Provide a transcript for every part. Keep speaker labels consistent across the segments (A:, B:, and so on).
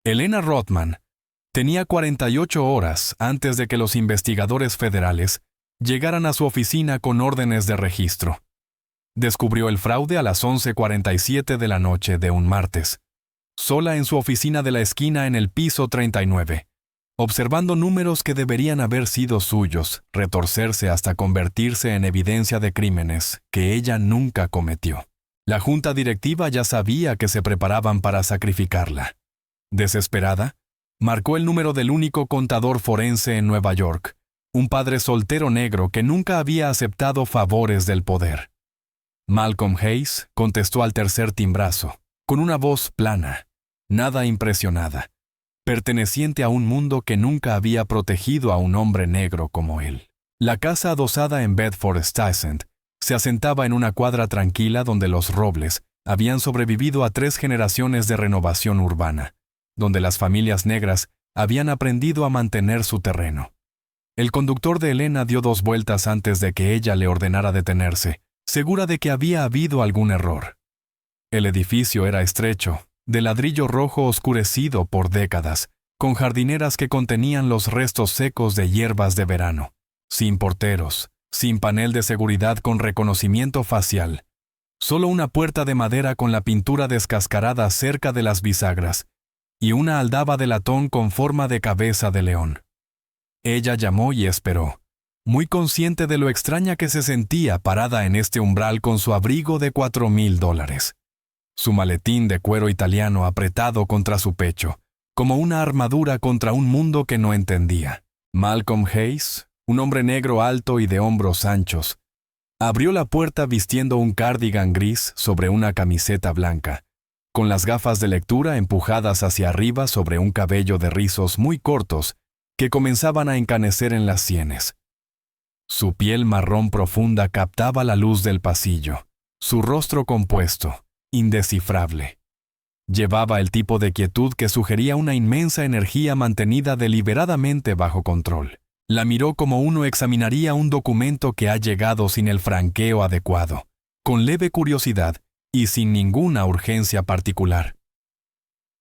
A: Elena Rothman tenía 48 horas antes de que los investigadores federales llegaran a su oficina con órdenes de registro. Descubrió el fraude a las 11:47 de la noche de un martes, sola en su oficina de la esquina en el piso 39, observando números que deberían haber sido suyos, retorcerse hasta convertirse en evidencia de crímenes que ella nunca cometió. La junta directiva ya sabía que se preparaban para sacrificarla. Desesperada, marcó el número del único contador forense en Nueva York, un padre soltero negro que nunca había aceptado favores del poder. Malcolm Hayes contestó al tercer timbrazo, con una voz plana, nada impresionada, perteneciente a un mundo que nunca había protegido a un hombre negro como él. La casa adosada en Bedford-Stuyvesant se asentaba en una cuadra tranquila donde los robles habían sobrevivido a 3 generaciones de renovación urbana, donde las familias negras habían aprendido a mantener su terreno. El conductor de Elena dio 2 vueltas antes de que ella le ordenara detenerse, segura de que había habido algún error. El edificio era estrecho, de ladrillo rojo oscurecido por décadas, con jardineras que contenían los restos secos de hierbas de verano, sin porteros, sin panel de seguridad con reconocimiento facial, solo una puerta de madera con la pintura descascarada cerca de las bisagras, y una aldaba de latón con forma de cabeza de león. Ella llamó y esperó, muy consciente de lo extraña que se sentía parada en este umbral con su abrigo de $4,000, su maletín de cuero italiano apretado contra su pecho, como una armadura contra un mundo que no entendía. Malcolm Hayes, un hombre negro alto y de hombros anchos, abrió la puerta vistiendo un cardigan gris sobre una camiseta blanca, con las gafas de lectura empujadas hacia arriba sobre un cabello de rizos muy cortos que comenzaban a encanecer en las sienes. Su piel marrón profunda captaba la luz del pasillo, su rostro compuesto, indescifrable. Llevaba el tipo de quietud que sugería una inmensa energía mantenida deliberadamente bajo control. La miró como uno examinaría un documento que ha llegado sin el franqueo adecuado, con leve curiosidad y sin ninguna urgencia particular.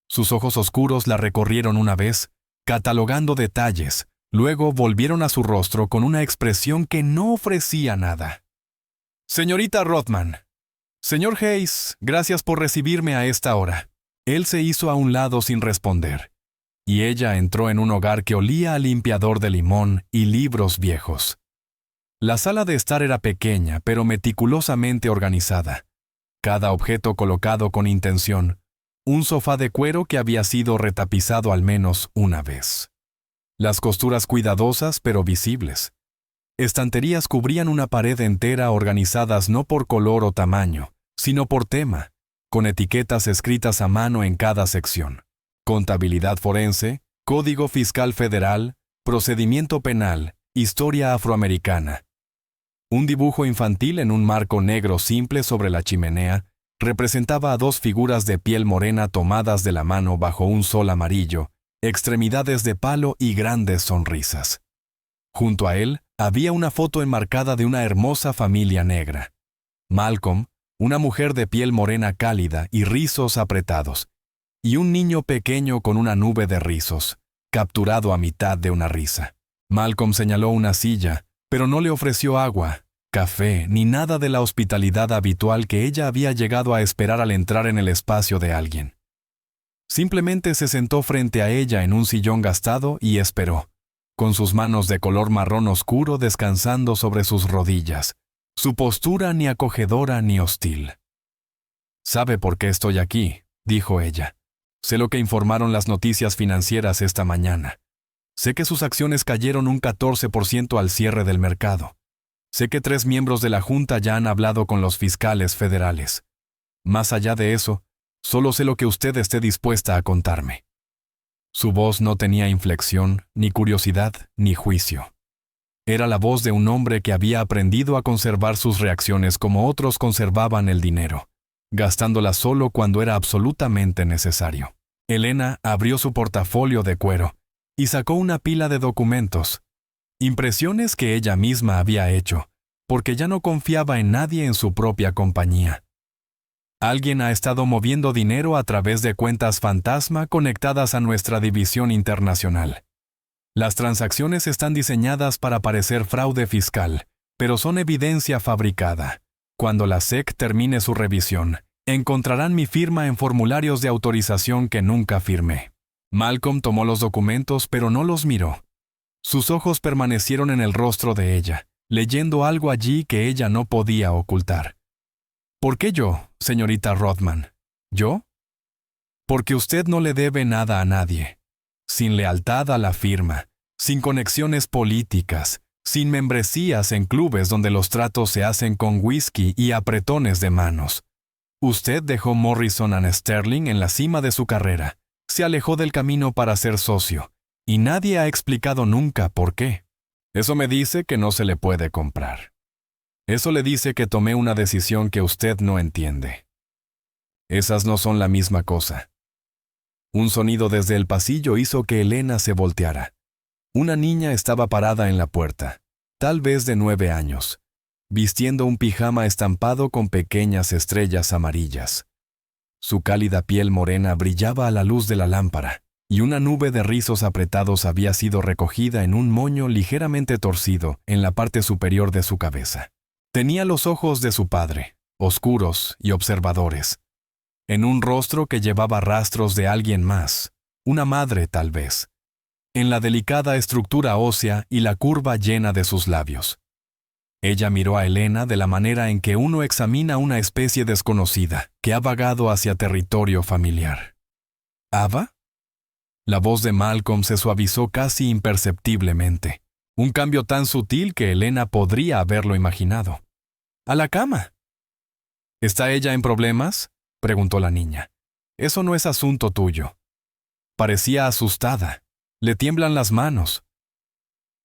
A: Sus ojos oscuros la recorrieron una vez, catalogando detalles, luego volvieron a su rostro con una expresión que no ofrecía nada. «Señorita Rothman. Señor Hayes, gracias por recibirme a esta hora». Él se hizo a un lado sin responder, y ella entró en un hogar que olía a limpiador de limón y libros viejos. La sala de estar era pequeña, pero meticulosamente organizada. Cada objeto colocado con intención, un sofá de cuero que había sido retapizado al menos una vez. Las costuras cuidadosas pero visibles. Estanterías cubrían una pared entera organizadas no por color o tamaño, sino por tema, con etiquetas escritas a mano en cada sección. Contabilidad forense, Código Fiscal Federal, Procedimiento Penal, Historia Afroamericana. Un dibujo infantil en un marco negro simple sobre la chimenea representaba a 2 figuras de piel morena tomadas de la mano bajo un sol amarillo, extremidades de palo y grandes sonrisas. Junto a él había una foto enmarcada de una hermosa familia negra. Malcolm, una mujer de piel morena cálida y rizos apretados, y un niño pequeño con una nube de rizos, capturado a mitad de una risa. Malcolm señaló una silla, pero no le ofreció agua, café, ni nada de la hospitalidad habitual que ella había llegado a esperar al entrar en el espacio de alguien. Simplemente se sentó frente a ella en un sillón gastado y esperó, con sus manos de color marrón oscuro descansando sobre sus rodillas, su postura ni acogedora ni hostil. «Sabe por qué estoy aquí», dijo ella. «Sé lo que informaron las noticias financieras esta mañana. Sé que sus acciones cayeron un 14% al cierre del mercado. Sé que 3 miembros de la Junta ya han hablado con los fiscales federales. Más allá de eso, solo sé lo que usted esté dispuesta a contarme». Su voz no tenía inflexión, ni curiosidad, ni juicio. Era la voz de un hombre que había aprendido a conservar sus reacciones como otros conservaban el dinero, gastándola solo cuando era absolutamente necesario. Elena abrió su portafolio de cuero y sacó una pila de documentos, impresiones que ella misma había hecho, porque ya no confiaba en nadie en su propia compañía. Alguien ha estado moviendo dinero a través de cuentas fantasma conectadas a nuestra división internacional. Las transacciones están diseñadas para parecer fraude fiscal, pero son evidencia fabricada. Cuando la SEC termine su revisión, encontrarán mi firma en formularios de autorización que nunca firmé. Malcolm tomó los documentos, pero no los miró. Sus ojos permanecieron en el rostro de ella, leyendo algo allí que ella no podía ocultar. ¿Por qué yo, señorita Rodman? ¿Yo? Porque usted no le debe nada a nadie. Sin lealtad a la firma, sin conexiones políticas, sin membresías en clubes donde los tratos se hacen con whisky y apretones de manos. Usted dejó Morrison & Sterling en la cima de su carrera, se alejó del camino para ser socio, y nadie ha explicado nunca por qué. Eso me dice que no se le puede comprar. Eso le dice que tomé una decisión que usted no entiende. Esas no son la misma cosa. Un sonido desde el pasillo hizo que Elena se volteara. Una niña estaba parada en la puerta, tal vez de 9 años, vistiendo un pijama estampado con pequeñas estrellas amarillas. Su cálida piel morena brillaba a la luz de la lámpara, y una nube de rizos apretados había sido recogida en un moño ligeramente torcido en la parte superior de su cabeza. Tenía los ojos de su padre, oscuros y observadores, en un rostro que llevaba rastros de alguien más, una madre tal vez, en la delicada estructura ósea y la curva llena de sus labios. Ella miró a Elena de la manera en que uno examina una especie desconocida que ha vagado hacia territorio familiar. ¿Ava? La voz de Malcolm se suavizó casi imperceptiblemente, un cambio tan sutil que Elena podría haberlo imaginado. ¡A la cama! ¿Está ella en problemas?, preguntó la niña. Eso no es asunto tuyo. Parecía asustada. Le tiemblan las manos.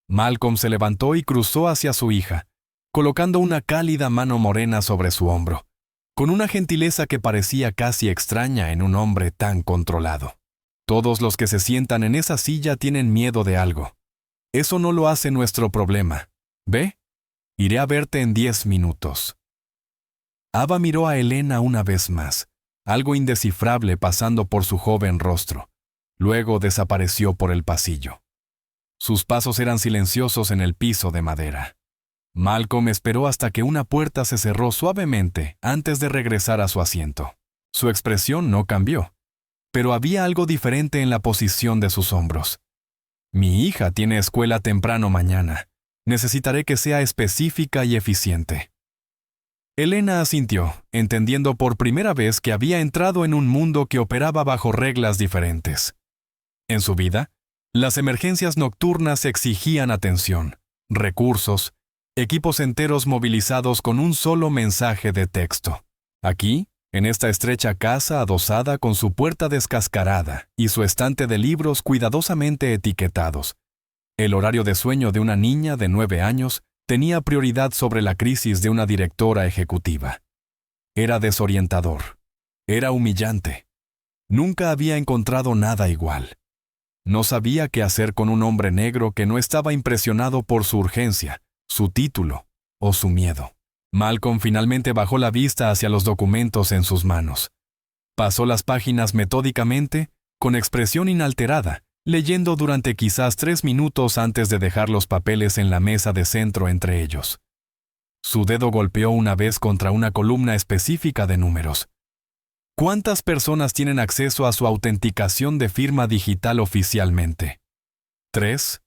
A: Malcolm se levantó y cruzó hacia su hija, colocando una cálida mano morena sobre su hombro, con una gentileza que parecía casi extraña en un hombre tan controlado. Todos los que se sientan en esa silla tienen miedo de algo. Eso no lo hace nuestro problema. ¿Ve? Iré a verte en 10 minutos. Ava miró a Elena una vez más, algo indescifrable pasando por su joven rostro. Luego desapareció por el pasillo. Sus pasos eran silenciosos en el piso de madera. Malcolm esperó hasta que una puerta se cerró suavemente antes de regresar a su asiento. Su expresión no cambió, pero había algo diferente en la posición de sus hombros. Mi hija tiene escuela temprano mañana. Necesitaré que sea específica y eficiente. Elena asintió, entendiendo por primera vez que había entrado en un mundo que operaba bajo reglas diferentes. En su vida, las emergencias nocturnas exigían atención, recursos, equipos enteros movilizados con un solo mensaje de texto. Aquí, en esta estrecha casa adosada con su puerta descascarada y su estante de libros cuidadosamente etiquetados, el horario de sueño de una niña de 9 años tenía prioridad sobre la crisis de una directora ejecutiva. Era desorientador. Era humillante. Nunca había encontrado nada igual. No sabía qué hacer con un hombre negro que no estaba impresionado por su urgencia, su título o su miedo. Malcolm finalmente bajó la vista hacia los documentos en sus manos. Pasó las páginas metódicamente, con expresión inalterada, leyendo durante quizás 3 minutos antes de dejar los papeles en la mesa de centro entre ellos. Su dedo golpeó una vez contra una columna específica de números. ¿Cuántas personas tienen acceso a su autenticación de firma digital oficialmente? 3.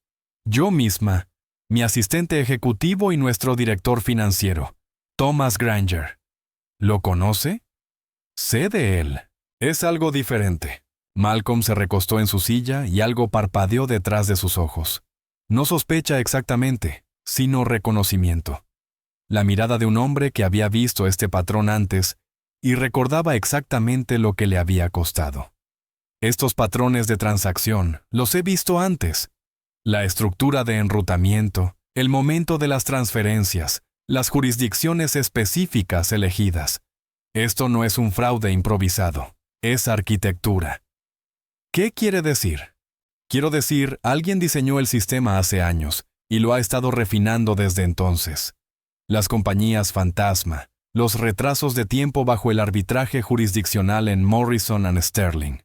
A: Yo misma, mi asistente ejecutivo y nuestro director financiero, Thomas Granger. ¿Lo conoce? Sé de él. Es algo diferente. Malcolm se recostó en su silla y algo parpadeó detrás de sus ojos. No sospecha exactamente, sino reconocimiento. La mirada de un hombre que había visto este patrón antes y recordaba exactamente lo que le había costado. Estos patrones de transacción los he visto antes. La estructura de enrutamiento, el momento de las transferencias, las jurisdicciones específicas elegidas. Esto no es un fraude improvisado, es arquitectura. ¿Qué quiere decir? Quiero decir, alguien diseñó el sistema hace años y lo ha estado refinando desde entonces. Las compañías fantasma, los retrasos de tiempo bajo el arbitraje jurisdiccional en Morrison & Sterling.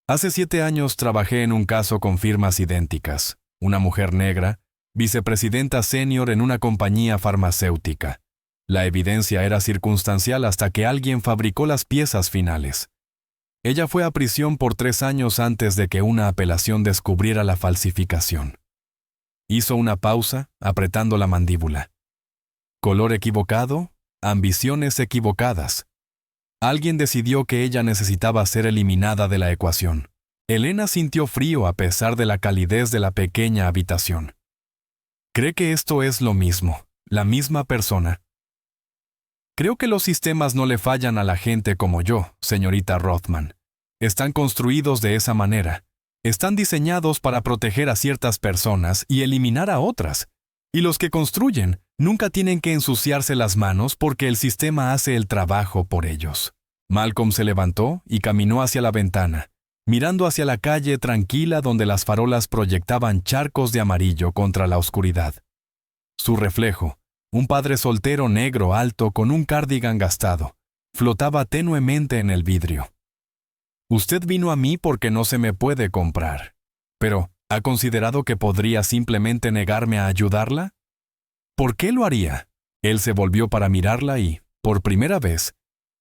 A: Hace 7 años trabajé en un caso con firmas idénticas. Una mujer negra, vicepresidenta senior en una compañía farmacéutica. La evidencia era circunstancial hasta que alguien fabricó las piezas finales. Ella fue a prisión por 3 años antes de que una apelación descubriera la falsificación. Hizo una pausa, apretando la mandíbula. Color equivocado, ambiciones equivocadas. Alguien decidió que ella necesitaba ser eliminada de la ecuación. Elena sintió frío a pesar de la calidez de la pequeña habitación. ¿Cree que esto es lo mismo, la misma persona? Creo que los sistemas no le fallan a la gente como yo, señorita Rothman. Están construidos de esa manera. Están diseñados para proteger a ciertas personas y eliminar a otras. Y los que construyen nunca tienen que ensuciarse las manos porque el sistema hace el trabajo por ellos. Malcolm se levantó y caminó hacia la ventana, mirando hacia la calle tranquila donde las farolas proyectaban charcos de amarillo contra la oscuridad. Su reflejo, un padre soltero negro alto con un cardigan gastado, flotaba tenuemente en el vidrio. Usted vino a mí porque no se me puede comprar. Pero, ¿ha considerado que podría simplemente negarme a ayudarla? ¿Por qué lo haría? Él se volvió para mirarla y, por primera vez,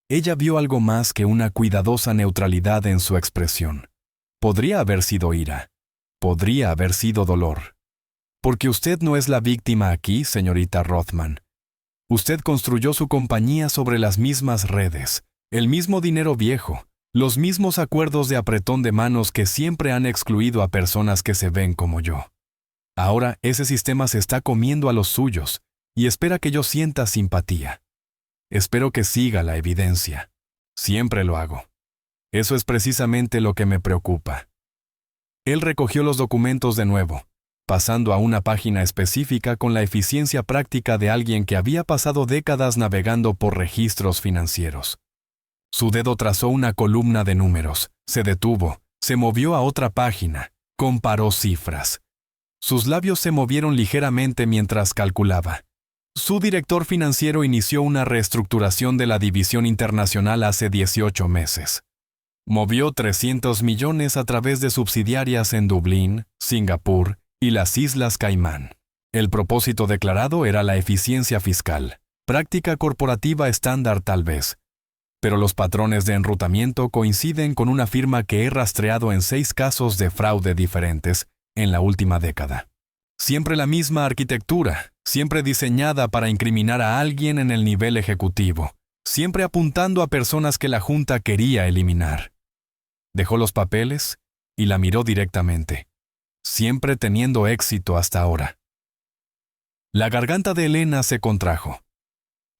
A: ella vio algo más que una cuidadosa neutralidad en su expresión. Podría haber sido ira. Podría haber sido dolor. Porque usted no es la víctima aquí, señorita Rothman. Usted construyó su compañía sobre las mismas redes, el mismo dinero viejo, los mismos acuerdos de apretón de manos que siempre han excluido a personas que se ven como yo. Ahora ese sistema se está comiendo a los suyos y espera que yo sienta simpatía. Espero que siga la evidencia. Siempre lo hago. Eso es precisamente lo que me preocupa. Él recogió los documentos de nuevo, pasando a una página específica con la eficiencia práctica de alguien que había pasado décadas navegando por registros financieros. Su dedo trazó una columna de números, se detuvo, se movió a otra página, comparó cifras. Sus labios se movieron ligeramente mientras calculaba. Su director financiero inició una reestructuración de la división internacional hace 18 meses. Movió 300 millones a través de subsidiarias en Dublín, Singapur y las Islas Caimán. El propósito declarado era la eficiencia fiscal, práctica corporativa estándar tal vez. Pero los patrones de enrutamiento coinciden con una firma que he rastreado en 6 casos de fraude diferentes en la última década. Siempre la misma arquitectura, siempre diseñada para incriminar a alguien en el nivel ejecutivo, siempre apuntando a personas que la Junta quería eliminar. Dejó los papeles y la miró directamente, siempre teniendo éxito hasta ahora. La garganta de Elena se contrajo.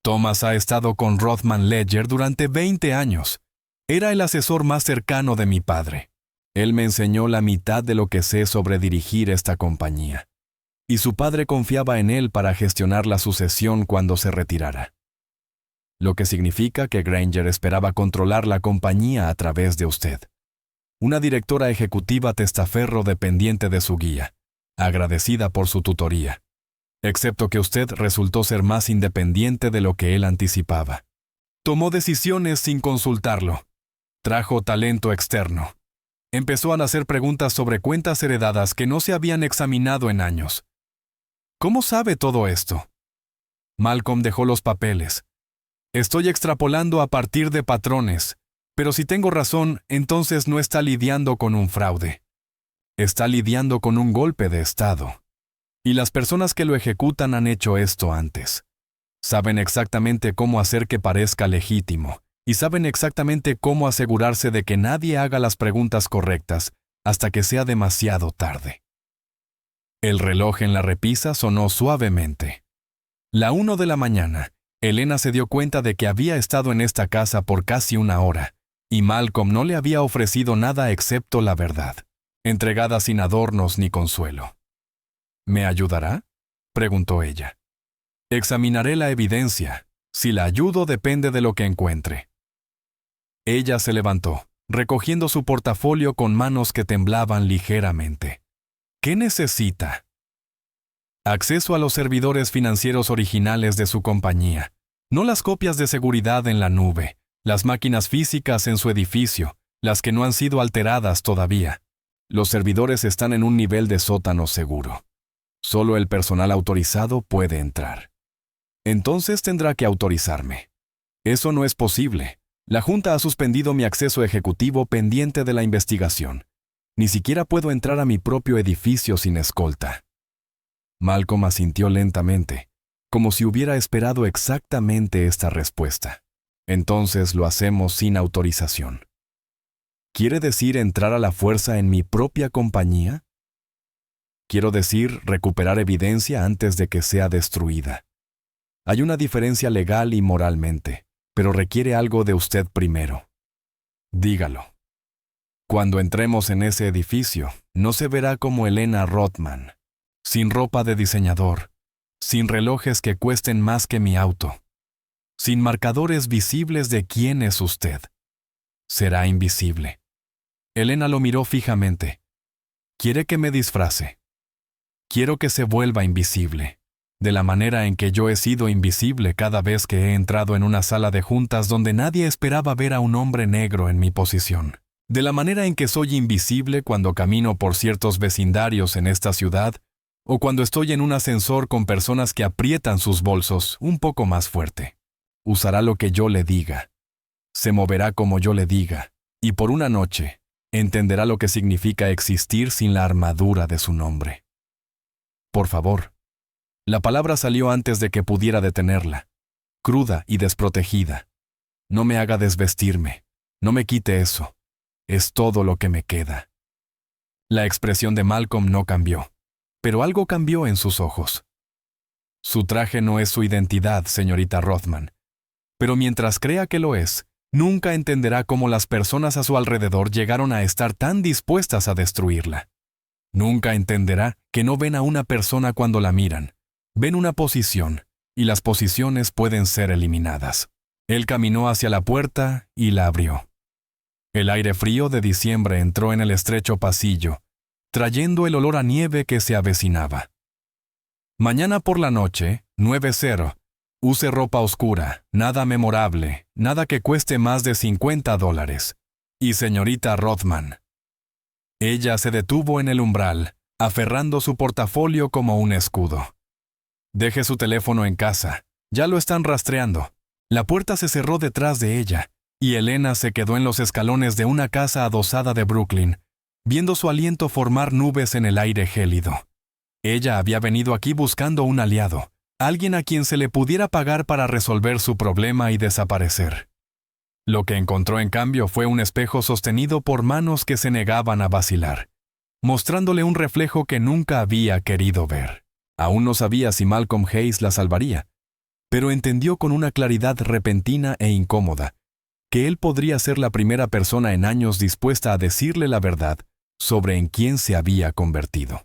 A: Thomas ha estado con Rothman Ledger durante 20 años. Era el asesor más cercano de mi padre. Él me enseñó la mitad de lo que sé sobre dirigir esta compañía. Y su padre confiaba en él para gestionar la sucesión cuando se retirara. Lo que significa que Granger esperaba controlar la compañía a través de usted. Una directora ejecutiva testaferro dependiente de su guía, agradecida por su tutoría. Excepto que usted resultó ser más independiente de lo que él anticipaba. Tomó decisiones sin consultarlo. Trajo talento externo. Empezó a hacer preguntas sobre cuentas heredadas que no se habían examinado en años. ¿Cómo sabe todo esto? Malcolm dejó los papeles. Estoy extrapolando a partir de patrones, pero si tengo razón, entonces no está lidiando con un fraude. Está lidiando con un golpe de Estado. Y las personas que lo ejecutan han hecho esto antes. Saben exactamente cómo hacer que parezca legítimo, y saben exactamente cómo asegurarse de que nadie haga las preguntas correctas hasta que sea demasiado tarde. El reloj en la repisa sonó suavemente. La 1 de la mañana, Elena se dio cuenta de que había estado en esta casa por casi 1 hora, y Malcolm no le había ofrecido nada excepto la verdad, entregada sin adornos ni consuelo. ¿Me ayudará?, preguntó ella. Examinaré la evidencia. Si la ayudo depende de lo que encuentre. Ella se levantó, recogiendo su portafolio con manos que temblaban ligeramente. ¿Qué necesita? Acceso a los servidores financieros originales de su compañía, No las copias de seguridad en la nube, las máquinas físicas en su edificio, las que no han sido alteradas todavía. Los servidores están en un nivel de sótano seguro. Solo el personal autorizado puede entrar. Entonces tendrá que autorizarme. Eso no es posible. La Junta ha suspendido mi acceso ejecutivo pendiente de la investigación. Ni siquiera puedo entrar a mi propio edificio sin escolta. Malcolm asintió lentamente, como si hubiera esperado exactamente esta respuesta. Entonces lo hacemos sin autorización. ¿Quiere decir entrar a la fuerza en mi propia compañía? Quiero decir recuperar evidencia antes de que sea destruida. Hay una diferencia legal y moralmente, pero requiere algo de usted primero. Dígalo. Cuando entremos en ese edificio, no se verá como Elena Rothman, sin ropa de diseñador, sin relojes que cuesten más que mi auto, sin marcadores visibles de quién es usted. Será invisible. Elena lo miró fijamente. ¿Quiere que me disfrace? Quiero que se vuelva invisible, de la manera en que yo he sido invisible cada vez que he entrado en una sala de juntas donde nadie esperaba ver a un hombre negro en mi posición. De la manera en que soy invisible cuando camino por ciertos vecindarios en esta ciudad, o cuando estoy en un ascensor con personas que aprietan sus bolsos un poco más fuerte. Usará lo que yo le diga. Se moverá como yo le diga, y por una noche entenderá lo que significa existir sin la armadura de su nombre. Por favor. La palabra salió antes de que pudiera detenerla, cruda y desprotegida. No me haga desvestirme, no me quite eso. Es todo lo que me queda. La expresión de Malcolm no cambió, pero algo cambió en sus ojos. Su traje no es su identidad, señorita Rothman, pero mientras crea que lo es, nunca entenderá cómo las personas a su alrededor llegaron a estar tan dispuestas a destruirla. Nunca entenderá que no ven a una persona cuando la miran, ven una posición, y las posiciones pueden ser eliminadas. Él caminó hacia la puerta y la abrió. El aire frío de diciembre entró en el estrecho pasillo, trayendo el olor a nieve que se avecinaba. Mañana por la noche, 9:00. Use ropa oscura, nada memorable, nada que cueste más de $50. Y señorita Rothman. Ella se detuvo en el umbral, aferrando su portafolio como un escudo. Deje su teléfono en casa, ya lo están rastreando. La puerta se cerró detrás de ella, y Elena se quedó en los escalones de una casa adosada de Brooklyn, viendo su aliento formar nubes en el aire gélido. Ella había venido aquí buscando un aliado, alguien a quien se le pudiera pagar para resolver su problema y desaparecer. Lo que encontró en cambio fue un espejo sostenido por manos que se negaban a vacilar, mostrándole un reflejo que nunca había querido ver. Aún no sabía si Malcolm Hayes la salvaría, pero entendió con una claridad repentina e incómoda que él podría ser la primera persona en años dispuesta a decirle la verdad sobre en quién se había convertido.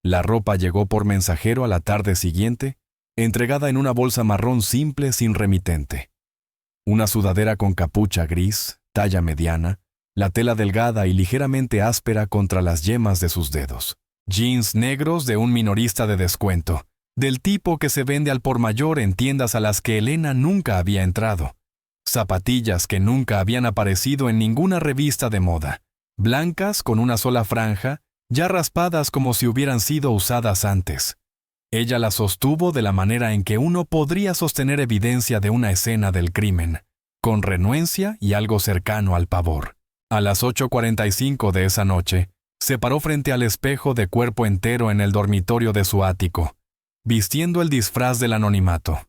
A: La ropa llegó por mensajero a la tarde siguiente, entregada en una bolsa marrón simple sin remitente. Una sudadera con capucha gris, talla mediana, la tela delgada y ligeramente áspera contra las yemas de sus dedos. Jeans negros de un minorista de descuento, del tipo que se vende al por mayor en tiendas a las que Elena nunca había entrado. Zapatillas que nunca habían aparecido en ninguna revista de moda, blancas con una sola franja, ya raspadas como si hubieran sido usadas antes. Ella las sostuvo de la manera en que uno podría sostener evidencia de una escena del crimen, con renuencia y algo cercano al pavor. A las 8:45 de esa noche, se paró frente al espejo de cuerpo entero en el dormitorio de su ático, vistiendo el disfraz del anonimato.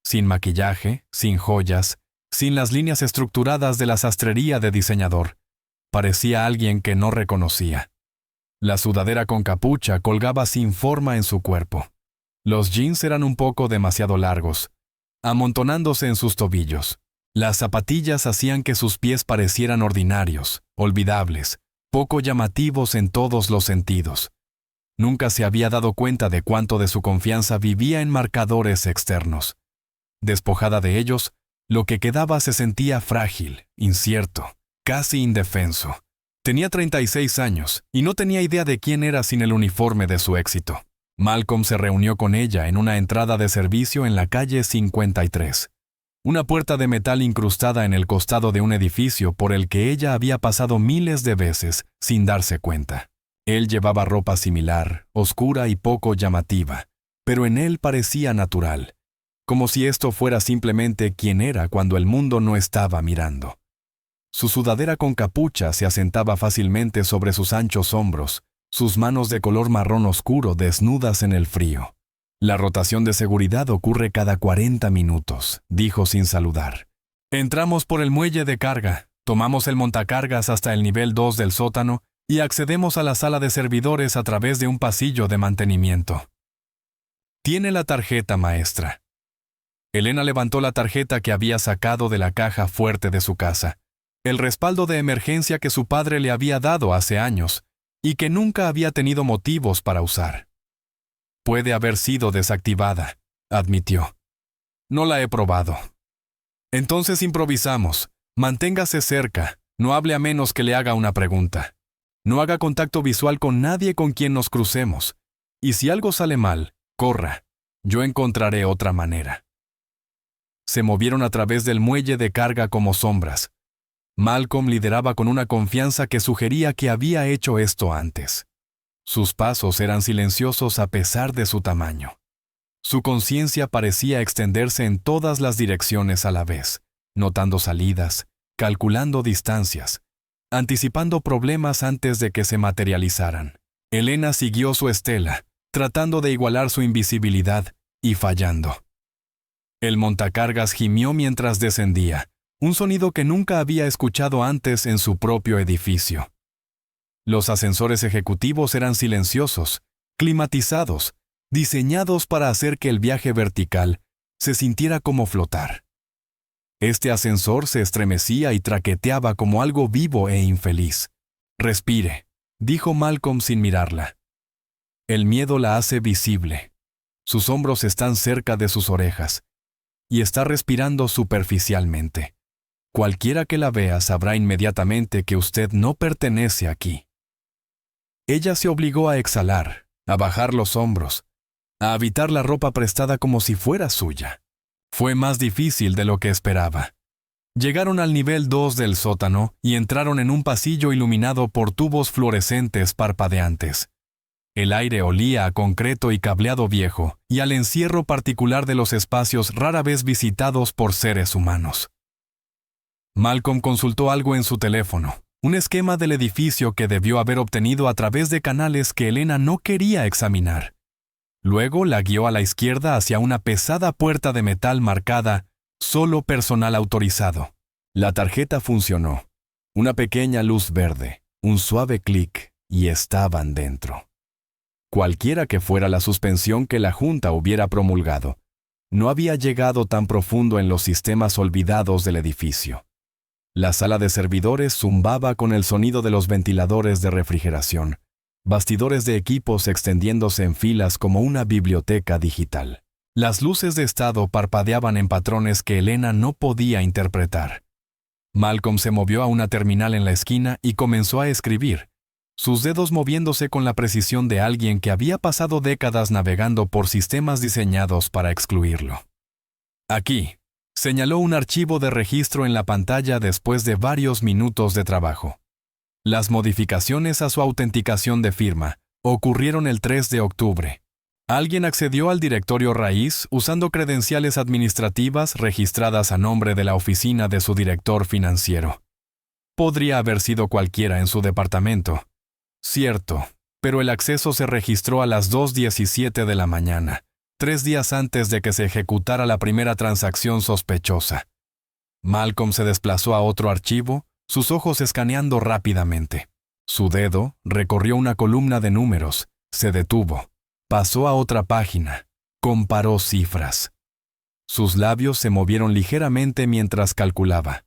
A: Sin maquillaje, sin joyas, sin las líneas estructuradas de la sastrería de diseñador. Parecía alguien que no reconocía. La sudadera con capucha colgaba sin forma en su cuerpo. Los jeans eran un poco demasiado largos, amontonándose en sus tobillos. Las zapatillas hacían que sus pies parecieran ordinarios, olvidables, poco llamativos en todos los sentidos. Nunca se había dado cuenta de cuánto de su confianza vivía en marcadores externos. Despojada de ellos, lo que quedaba se sentía frágil, incierto, casi indefenso. Tenía 36 años y no tenía idea de quién era sin el uniforme de su éxito. Malcolm se reunió con ella en una entrada de servicio en la calle 53, una puerta de metal incrustada en el costado de un edificio por el que ella había pasado miles de veces sin darse cuenta. Él llevaba ropa similar, oscura y poco llamativa, pero en él parecía natural, como si esto fuera simplemente quien era cuando el mundo no estaba mirando. Su sudadera con capucha se asentaba fácilmente sobre sus anchos hombros, sus manos de color marrón oscuro desnudas en el frío. La rotación de seguridad ocurre cada 40 minutos, dijo sin saludar. Entramos por el muelle de carga, tomamos el montacargas hasta el nivel 2 del sótano y accedemos a la sala de servidores a través de un pasillo de mantenimiento. Tiene la tarjeta, maestra. Elena levantó la tarjeta que había sacado de la caja fuerte de su casa, el respaldo de emergencia que su padre le había dado hace años y que nunca había tenido motivos para usar. Puede haber sido desactivada, admitió. No la he probado. Entonces improvisamos. Manténgase cerca, no hable a menos que le haga una pregunta. No haga contacto visual con nadie con quien nos crucemos. Y si algo sale mal, corra. Yo encontraré otra manera. Se movieron a través del muelle de carga como sombras. Malcolm lideraba con una confianza que sugería que había hecho esto antes. Sus pasos eran silenciosos a pesar de su tamaño. Su conciencia parecía extenderse en todas las direcciones a la vez, notando salidas, calculando distancias, anticipando problemas antes de que se materializaran. Elena siguió su estela, tratando de igualar su invisibilidad y fallando. El montacargas gimió mientras descendía, un sonido que nunca había escuchado antes en su propio edificio. Los ascensores ejecutivos eran silenciosos, climatizados, diseñados para hacer que el viaje vertical se sintiera como flotar. Este ascensor se estremecía y traqueteaba como algo vivo e infeliz. «Respire», dijo Malcolm sin mirarla. El miedo la hace visible. Sus hombros están cerca de sus orejas y está respirando superficialmente. Cualquiera que la vea sabrá inmediatamente que usted no pertenece aquí. Ella se obligó a exhalar, a bajar los hombros, a habitar la ropa prestada como si fuera suya. Fue más difícil de lo que esperaba. Llegaron al nivel 2 del sótano y entraron en un pasillo iluminado por tubos fluorescentes parpadeantes. El aire olía a concreto y cableado viejo y al encierro particular de los espacios rara vez visitados por seres humanos. Malcolm consultó algo en su teléfono, un esquema del edificio que debió haber obtenido a través de canales que Elena no quería examinar. Luego la guió a la izquierda hacia una pesada puerta de metal marcada «Solo personal autorizado». La tarjeta funcionó. Una pequeña luz verde, un suave clic, y estaban dentro. Cualquiera que fuera la suspensión que la Junta hubiera promulgado, no había llegado tan profundo en los sistemas olvidados del edificio. La sala de servidores zumbaba con el sonido de los ventiladores de refrigeración, bastidores de equipos extendiéndose en filas como una biblioteca digital. Las luces de estado parpadeaban en patrones que Elena no podía interpretar. Malcolm se movió a una terminal en la esquina y comenzó a escribir, sus dedos moviéndose con la precisión de alguien que había pasado décadas navegando por sistemas diseñados para excluirlo. Aquí, señaló un archivo de registro en la pantalla después de varios minutos de trabajo. Las modificaciones a su autenticación de firma ocurrieron el 3 de octubre. Alguien accedió al directorio raíz usando credenciales administrativas registradas a nombre de la oficina de su director financiero. Podría haber sido cualquiera en su departamento. Cierto, pero el acceso se registró a las 2:17 de la mañana, 3 días antes de que se ejecutara la primera transacción sospechosa. Malcolm se desplazó a otro archivo, sus ojos escaneando rápidamente. Su dedo recorrió una columna de números, se detuvo, pasó a otra página, comparó cifras. Sus labios se movieron ligeramente mientras calculaba.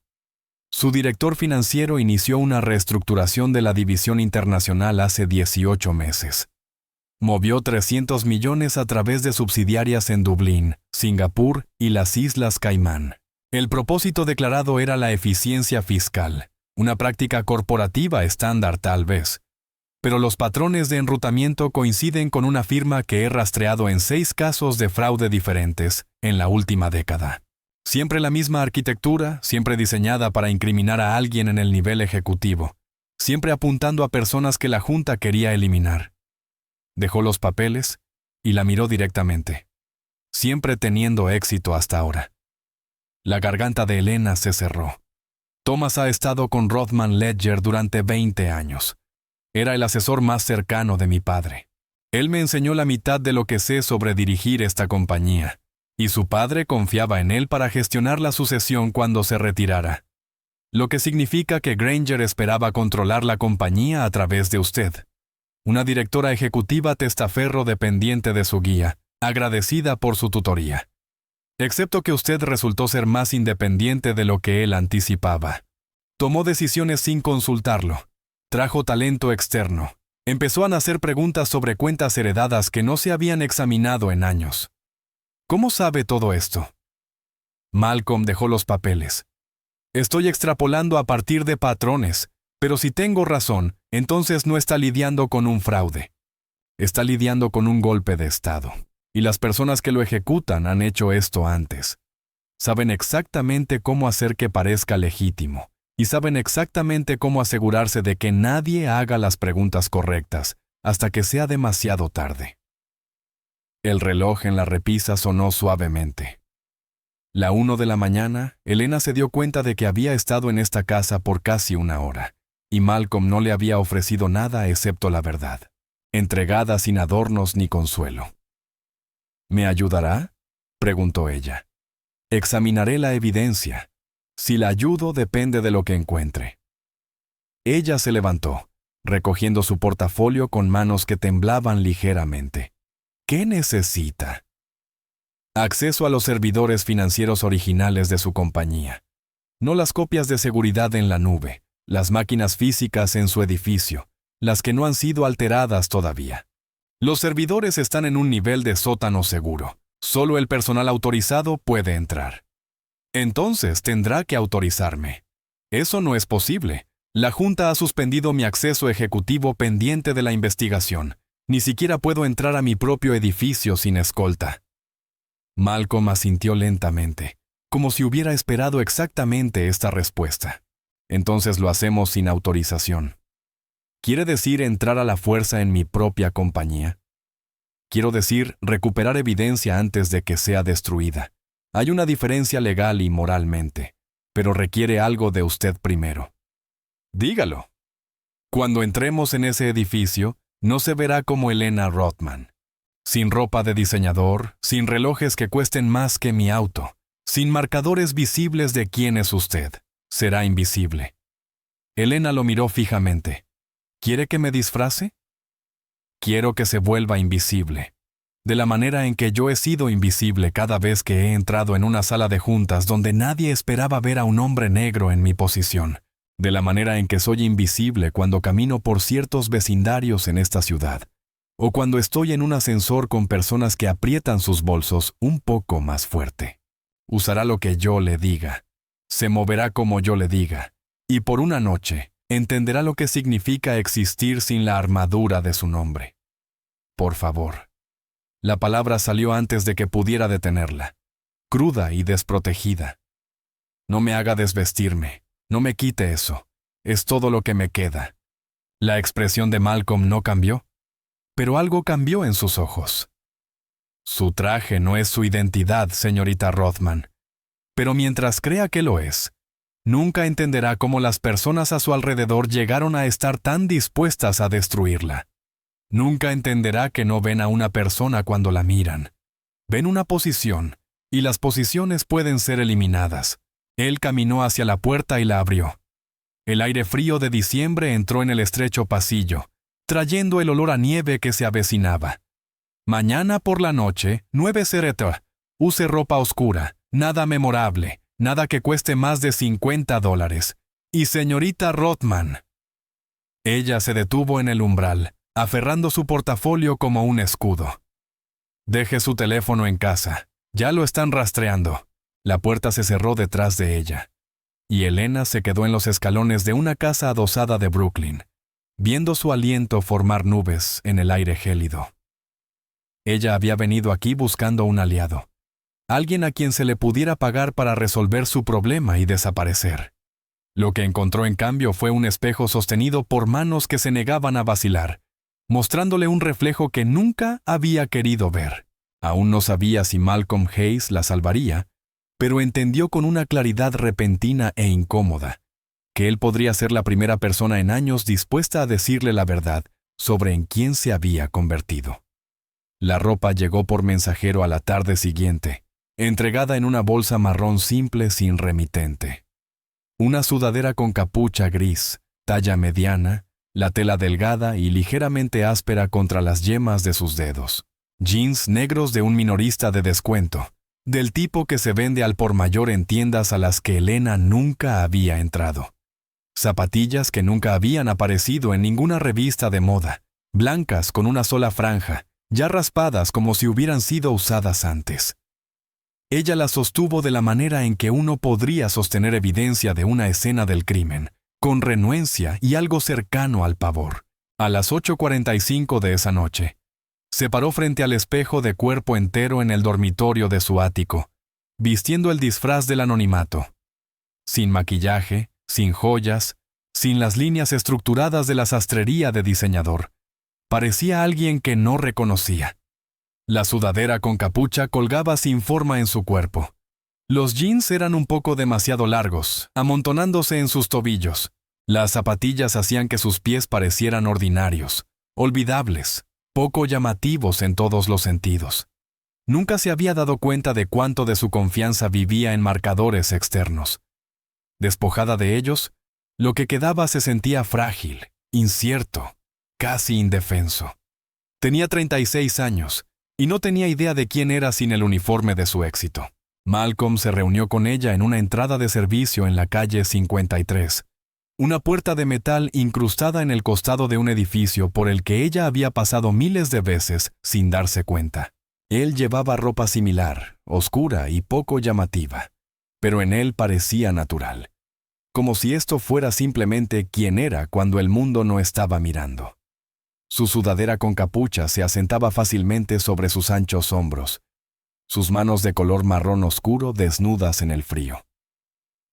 A: Su director financiero inició una reestructuración de la división internacional hace 18 meses. Movió 300 millones a través de subsidiarias en Dublín, Singapur y las Islas Caimán. El propósito declarado era la eficiencia fiscal, una práctica corporativa estándar tal vez. pero los patrones de enrutamiento coinciden con una firma que he rastreado en 6 casos de fraude diferentes en la última década. Siempre la misma arquitectura, siempre diseñada para incriminar a alguien en el nivel ejecutivo, siempre apuntando a personas que la Junta quería eliminar. Dejó los papeles y la miró directamente, siempre teniendo éxito hasta ahora. La garganta de Elena se cerró. Thomas ha estado con Rothman Ledger durante 20 años. Era el asesor más cercano de mi padre. Él me enseñó la mitad de lo que sé sobre dirigir esta compañía, y su padre confiaba en él para gestionar la sucesión cuando se retirara. Lo que significa que Granger esperaba controlar la compañía a través de usted. Una directora ejecutiva testaferro dependiente de su guía, agradecida por su tutoría. Excepto que usted resultó ser más independiente de lo que él anticipaba. Tomó decisiones sin consultarlo. Trajo talento externo. Empezó a hacer preguntas sobre cuentas heredadas que no se habían examinado en años. ¿Cómo sabe todo esto? Malcolm dejó los papeles. Estoy extrapolando a partir de patrones, pero si tengo razón, entonces no está lidiando con un fraude. Está lidiando con un golpe de Estado. Y las personas que lo ejecutan han hecho esto antes. Saben exactamente cómo hacer que parezca legítimo, y saben exactamente cómo asegurarse de que nadie haga las preguntas correctas hasta que sea demasiado tarde. El reloj en la repisa sonó suavemente. La 1 de la mañana, Elena se dio cuenta de que había estado en esta casa por casi una hora, y Malcolm no le había ofrecido nada excepto la verdad, entregada sin adornos ni consuelo. ¿Me ayudará?, preguntó ella. Examinaré la evidencia. Si la ayudo depende de lo que encuentre. Ella se levantó, recogiendo su portafolio con manos que temblaban ligeramente. ¿Qué necesita? Acceso a los servidores financieros originales de su compañía. No las copias de seguridad en la nube, las máquinas físicas en su edificio, las que no han sido alteradas todavía. Los servidores están en un nivel de sótano seguro. Solo el personal autorizado puede entrar. Entonces tendrá que autorizarme. Eso no es posible. La Junta ha suspendido mi acceso ejecutivo pendiente de la investigación. Ni siquiera puedo entrar a mi propio edificio sin escolta. Malcolm asintió lentamente, como si hubiera esperado exactamente esta respuesta. Entonces lo hacemos sin autorización. ¿Quiere decir entrar a la fuerza en mi propia compañía? Quiero decir recuperar evidencia antes de que sea destruida. Hay una diferencia legal y moralmente, pero requiere algo de usted primero. Dígalo. Cuando entremos en ese edificio, no se verá como Elena Rothman. Sin ropa de diseñador, sin relojes que cuesten más que mi auto, sin marcadores visibles de quién es usted. Será invisible. Elena lo miró fijamente. ¿Quiere que me disfrace? Quiero que se vuelva invisible. De la manera en que yo he sido invisible cada vez que he entrado en una sala de juntas donde nadie esperaba ver a un hombre negro en mi posición. De la manera en que soy invisible cuando camino por ciertos vecindarios en esta ciudad. O cuando estoy en un ascensor con personas que aprietan sus bolsos un poco más fuerte. Usará lo que yo le diga. Se moverá como yo le diga. Y por una noche, entenderá lo que significa existir sin la armadura de su nombre. Por favor. La palabra salió antes de que pudiera detenerla, cruda y desprotegida. No me haga desvestirme, no me quite eso, es todo lo que me queda. La expresión de Malcolm no cambió, pero algo cambió en sus ojos. Su traje no es su identidad, señorita Rothman, pero mientras crea que lo es, nunca entenderá cómo las personas a su alrededor llegaron a estar tan dispuestas a destruirla. Nunca entenderá que no ven a una persona cuando la miran. Ven una posición, y las posiciones pueden ser eliminadas. Él caminó hacia la puerta y la abrió. El aire frío de diciembre entró en el estrecho pasillo, trayendo el olor a nieve que se avecinaba. Mañana por la noche, 9:00. Use ropa oscura, nada memorable, nada que cueste más de $50. Y señorita Rothman. Ella se detuvo en el umbral, aferrando su portafolio como un escudo. Deje su teléfono en casa. Ya lo están rastreando. La puerta se cerró detrás de ella. Y Elena se quedó en los escalones de una casa adosada de Brooklyn. viendo su aliento formar nubes en el aire gélido. Ella había venido aquí buscando un aliado, alguien a quien se le pudiera pagar para resolver su problema y desaparecer. Lo que encontró en cambio fue un espejo sostenido por manos que se negaban a vacilar, mostrándole un reflejo que nunca había querido ver. Aún no sabía si Malcolm Hayes la salvaría, pero entendió con una claridad repentina e incómoda que él podría ser la primera persona en años dispuesta a decirle la verdad sobre en quién se había convertido. La ropa llegó por mensajero a la tarde siguiente, entregada en una bolsa marrón simple sin remitente. Una sudadera con capucha gris, talla mediana, la tela delgada y ligeramente áspera contra las yemas de sus dedos. Jeans negros de un minorista de descuento, del tipo que se vende al por mayor en tiendas a las que Elena nunca había entrado. Zapatillas que nunca habían aparecido en ninguna revista de moda, blancas con una sola franja, ya raspadas como si hubieran sido usadas antes. Ella las sostuvo de la manera en que uno podría sostener evidencia de una escena del crimen, con renuencia y algo cercano al pavor. A las 8:45 de esa noche, se paró frente al espejo de cuerpo entero en el dormitorio de su ático, vistiendo el disfraz del anonimato. Sin maquillaje, sin joyas, sin las líneas estructuradas de la sastrería de diseñador. Parecía alguien que no reconocía. La sudadera con capucha colgaba sin forma en su cuerpo. Los jeans eran un poco demasiado largos, amontonándose en sus tobillos. Las zapatillas hacían que sus pies parecieran ordinarios, olvidables, poco llamativos en todos los sentidos. Nunca se había dado cuenta de cuánto de su confianza vivía en marcadores externos. Despojada de ellos, lo que quedaba se sentía frágil, incierto, casi indefenso. Tenía 36 años y no tenía idea de quién era sin el uniforme de su éxito. Malcolm se reunió con ella en una entrada de servicio en la calle 53, una puerta de metal incrustada en el costado de un edificio por el que ella había pasado miles de veces sin darse cuenta. Él llevaba ropa similar, oscura y poco llamativa, pero en él parecía natural, como si esto fuera simplemente quien era cuando el mundo no estaba mirando. Su sudadera con capucha se asentaba fácilmente sobre sus anchos hombros, sus manos de color marrón oscuro desnudas en el frío.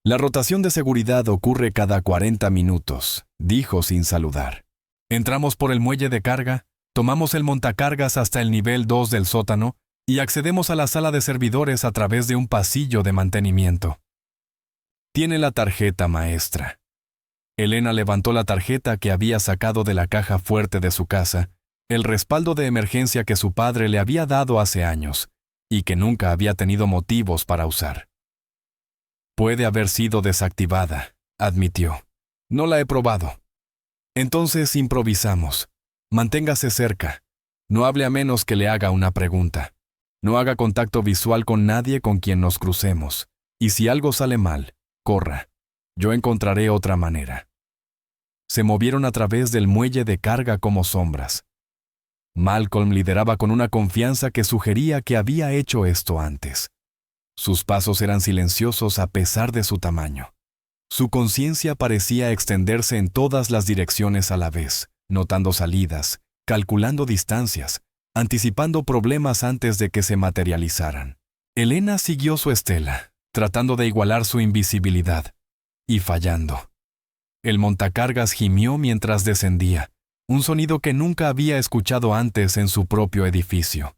A: La rotación de seguridad ocurre cada 40 minutos, dijo sin saludar. Entramos por el muelle de carga, tomamos el montacargas hasta el nivel 2 del sótano y accedemos a la sala de servidores a través de un pasillo de mantenimiento. Tiene la tarjeta maestra. Elena levantó la tarjeta que había sacado de la caja fuerte de su casa, el respaldo de emergencia que su padre le había dado hace años y que nunca había tenido motivos para usar. Puede haber sido desactivada, admitió. No la he probado. Entonces improvisamos. Manténgase cerca. No hable a menos que le haga una pregunta. No haga contacto visual con nadie con quien nos crucemos. Y si algo sale mal, corra. Yo encontraré otra manera. Se movieron a través del muelle de carga como sombras. Malcolm lideraba con una confianza que sugería que había hecho esto antes. Sus pasos eran silenciosos a pesar de su tamaño. Su conciencia parecía extenderse en todas las direcciones a la vez, notando salidas, calculando distancias, anticipando problemas antes de que se materializaran. Elena siguió su estela, tratando de igualar su invisibilidad, y fallando. El montacargas gimió mientras descendía, un sonido que nunca había escuchado antes en su propio edificio.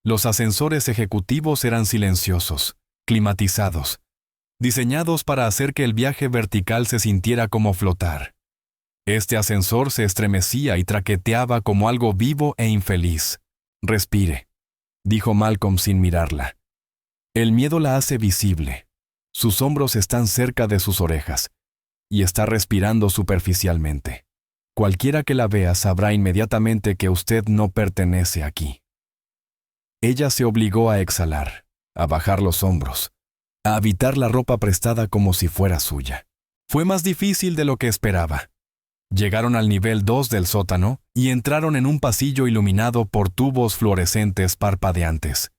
A: Los ascensores ejecutivos eran silenciosos, climatizados, diseñados para hacer que el viaje vertical se sintiera como flotar. Este ascensor se estremecía y traqueteaba como algo vivo e infeliz. «Respire», dijo Malcolm sin mirarla. El miedo la hace visible. Sus hombros están cerca de sus orejas, y está respirando superficialmente. Cualquiera que la vea sabrá inmediatamente que usted no pertenece aquí. Ella se obligó a exhalar, a bajar los hombros, a habitar la ropa prestada como si fuera suya. Fue más difícil de lo que esperaba. Llegaron al nivel 2 del sótano y entraron en un pasillo iluminado por tubos fluorescentes parpadeantes.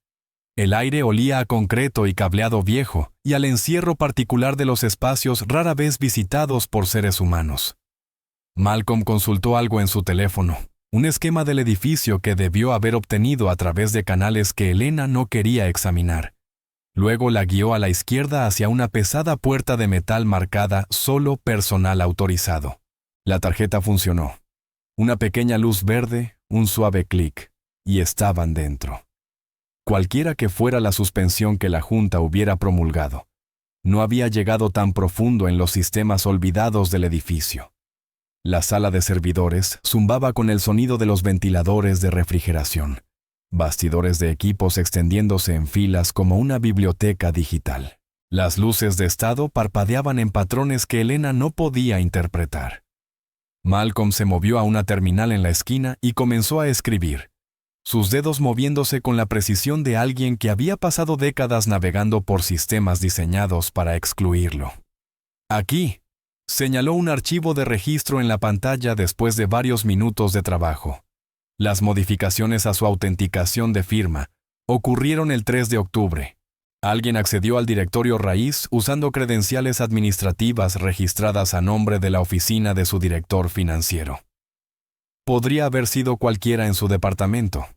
A: El aire olía a concreto y cableado viejo y al encierro particular de los espacios rara vez visitados por seres humanos. Malcolm consultó algo en su teléfono, un esquema del edificio que debió haber obtenido a través de canales que Elena no quería examinar. Luego la guió a la izquierda hacia una pesada puerta de metal marcada «Solo personal autorizado». La tarjeta funcionó. Una pequeña luz verde, un suave clic, y estaban dentro. Cualquiera que fuera la suspensión que la Junta hubiera promulgado, no había llegado tan profundo en los sistemas olvidados del edificio. La sala de servidores zumbaba con el sonido de los ventiladores de refrigeración, bastidores de equipos extendiéndose en filas como una biblioteca digital. Las luces de estado parpadeaban en patrones que Elena no podía interpretar. Malcolm se movió a una terminal en la esquina y comenzó a escribir, sus dedos moviéndose con la precisión de alguien que había pasado décadas navegando por sistemas diseñados para excluirlo. Aquí, señaló un archivo de registro en la pantalla después de varios minutos de trabajo. Las modificaciones a su autenticación de firma ocurrieron el 3 de octubre. Alguien accedió al directorio raíz usando credenciales administrativas registradas a nombre de la oficina de su director financiero. Podría haber sido cualquiera en su departamento.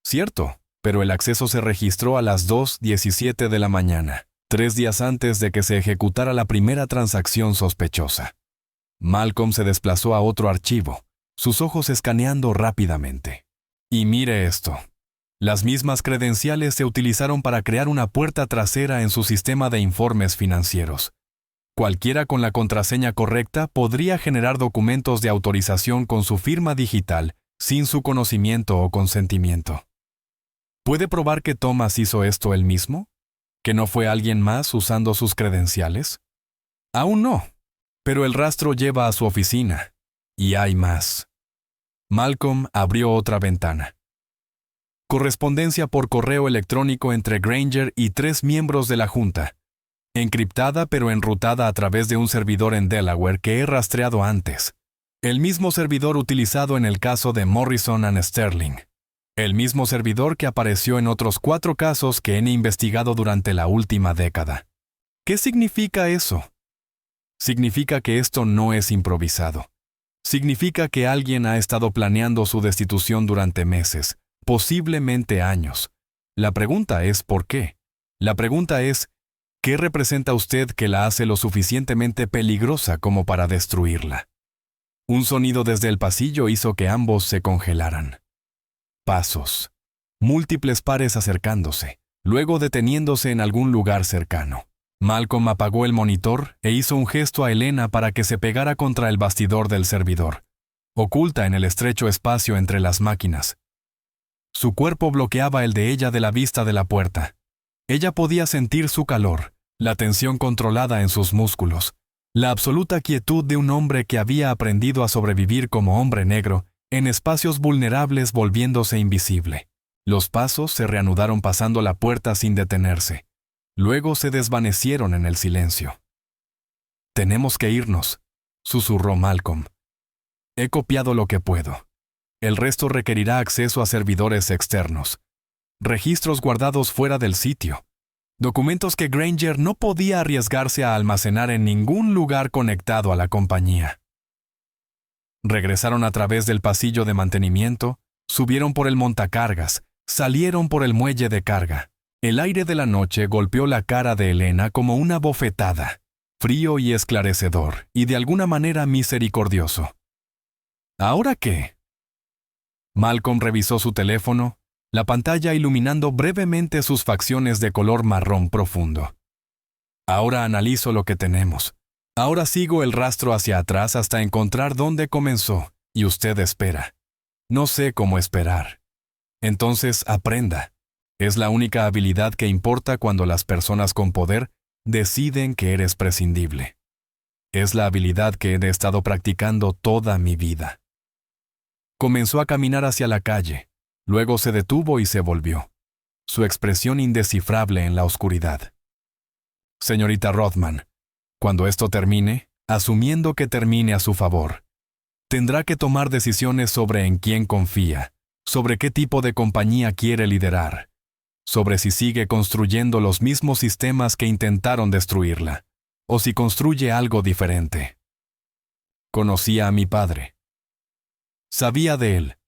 A: Cierto, pero el acceso se registró a las 2:17 de la mañana, 3 días antes de que se ejecutara la primera transacción sospechosa. Malcolm se desplazó a otro archivo, sus ojos escaneando rápidamente. Y mire esto. Las mismas credenciales se utilizaron para crear una puerta trasera en su sistema de informes financieros. Cualquiera con la contraseña correcta podría generar documentos de autorización con su firma digital sin su conocimiento o consentimiento. ¿Puede probar que Thomas hizo esto él mismo? ¿Que no fue alguien más usando sus credenciales? Aún no, pero el rastro lleva a su oficina. Y hay más. Malcolm abrió otra ventana. Correspondencia por correo electrónico entre Granger y 3 miembros de la Junta. Encriptada pero enrutada a través de un servidor en Delaware que he rastreado antes. El mismo servidor utilizado en el caso de Morrison & Sterling. El mismo servidor que apareció en otros 4 casos que he investigado durante la última década. ¿Qué significa eso? Significa que esto no es improvisado. Significa que alguien ha estado planeando su destitución durante meses, posiblemente años. La pregunta es ¿por qué? La pregunta es ¿qué representa usted que la hace lo suficientemente peligrosa como para destruirla? Un sonido desde el pasillo hizo que ambos se congelaran. Pasos. Múltiples pares acercándose, luego deteniéndose en algún lugar cercano. Malcolm apagó el monitor e hizo un gesto a Elena para que se pegara contra el bastidor del servidor, oculta en el estrecho espacio entre las máquinas. Su cuerpo bloqueaba el de ella de la vista de la puerta. Ella podía sentir su calor, la tensión controlada en sus músculos, la absoluta quietud de un hombre que había aprendido a sobrevivir como hombre negro en espacios vulnerables volviéndose invisible. Los pasos se reanudaron pasando la puerta sin detenerse. Luego se desvanecieron en el silencio. «Tenemos que irnos», susurró Malcolm. «He copiado lo que puedo. El resto requerirá acceso a servidores externos. Registros guardados fuera del sitio. Documentos que Granger no podía arriesgarse a almacenar en ningún lugar conectado a la compañía». Regresaron a través del pasillo de mantenimiento, subieron por el montacargas, salieron por el muelle de carga. El aire de la noche golpeó la cara de Elena como una bofetada, frío y esclarecedor, y de alguna manera misericordioso. ¿Ahora qué? Malcolm revisó su teléfono, la pantalla iluminando brevemente sus facciones de color marrón profundo. Ahora analizo lo que tenemos. Ahora sigo el rastro hacia atrás hasta encontrar dónde comenzó, y usted espera. No sé cómo esperar. Entonces aprenda. Es la única habilidad que importa cuando las personas con poder deciden que eres prescindible. Es la habilidad que he estado practicando toda mi vida. Comenzó a caminar hacia la calle, luego se detuvo y se volvió, su expresión indescifrable en la oscuridad. Señorita Rothman, cuando esto termine, asumiendo que termine a su favor, tendrá que tomar decisiones sobre en quién confía, sobre qué tipo de compañía quiere liderar, sobre si sigue construyendo los mismos sistemas que intentaron destruirla, o si construye algo diferente. Conocía a mi padre. Sabía de él.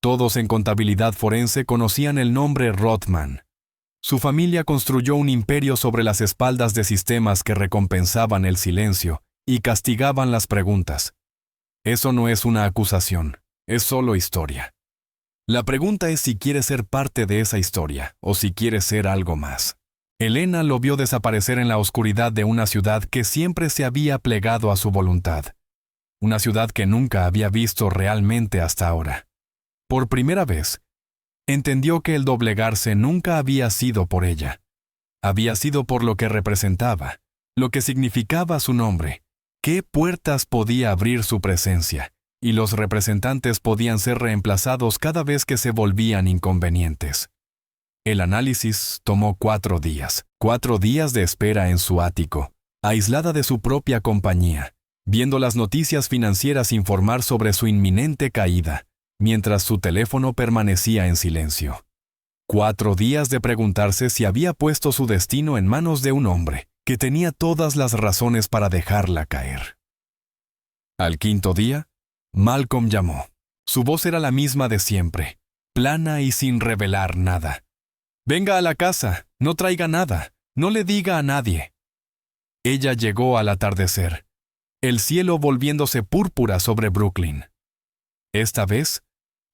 A: Todos en contabilidad forense conocían el nombre Rothman. Su familia construyó un imperio sobre las espaldas de sistemas que recompensaban el silencio y castigaban las preguntas. Eso no es una acusación, es solo historia. La pregunta es si quiere ser parte de esa historia o si quiere ser algo más. Elena lo vio desaparecer en la oscuridad de una ciudad que siempre se había plegado a su voluntad. Una ciudad que nunca había visto realmente hasta ahora. Por primera vez, entendió que el doblegarse nunca había sido por ella. Había sido por lo que representaba, lo que significaba su nombre, qué puertas podía abrir su presencia, y los representantes podían ser reemplazados cada vez que se volvían inconvenientes. El análisis tomó 4 días, 4 días de espera en su ático, aislada de su propia compañía, viendo las noticias financieras informar sobre su inminente caída, mientras su teléfono permanecía en silencio. 4 días de preguntarse si había puesto su destino en manos de un hombre que tenía todas las razones para dejarla caer. Al 5.º día, Malcolm llamó. Su voz era la misma de siempre, plana y sin revelar nada. «Venga a la casa, no traiga nada, no le diga a nadie». Ella llegó al atardecer, el cielo volviéndose púrpura sobre Brooklyn. Esta vez,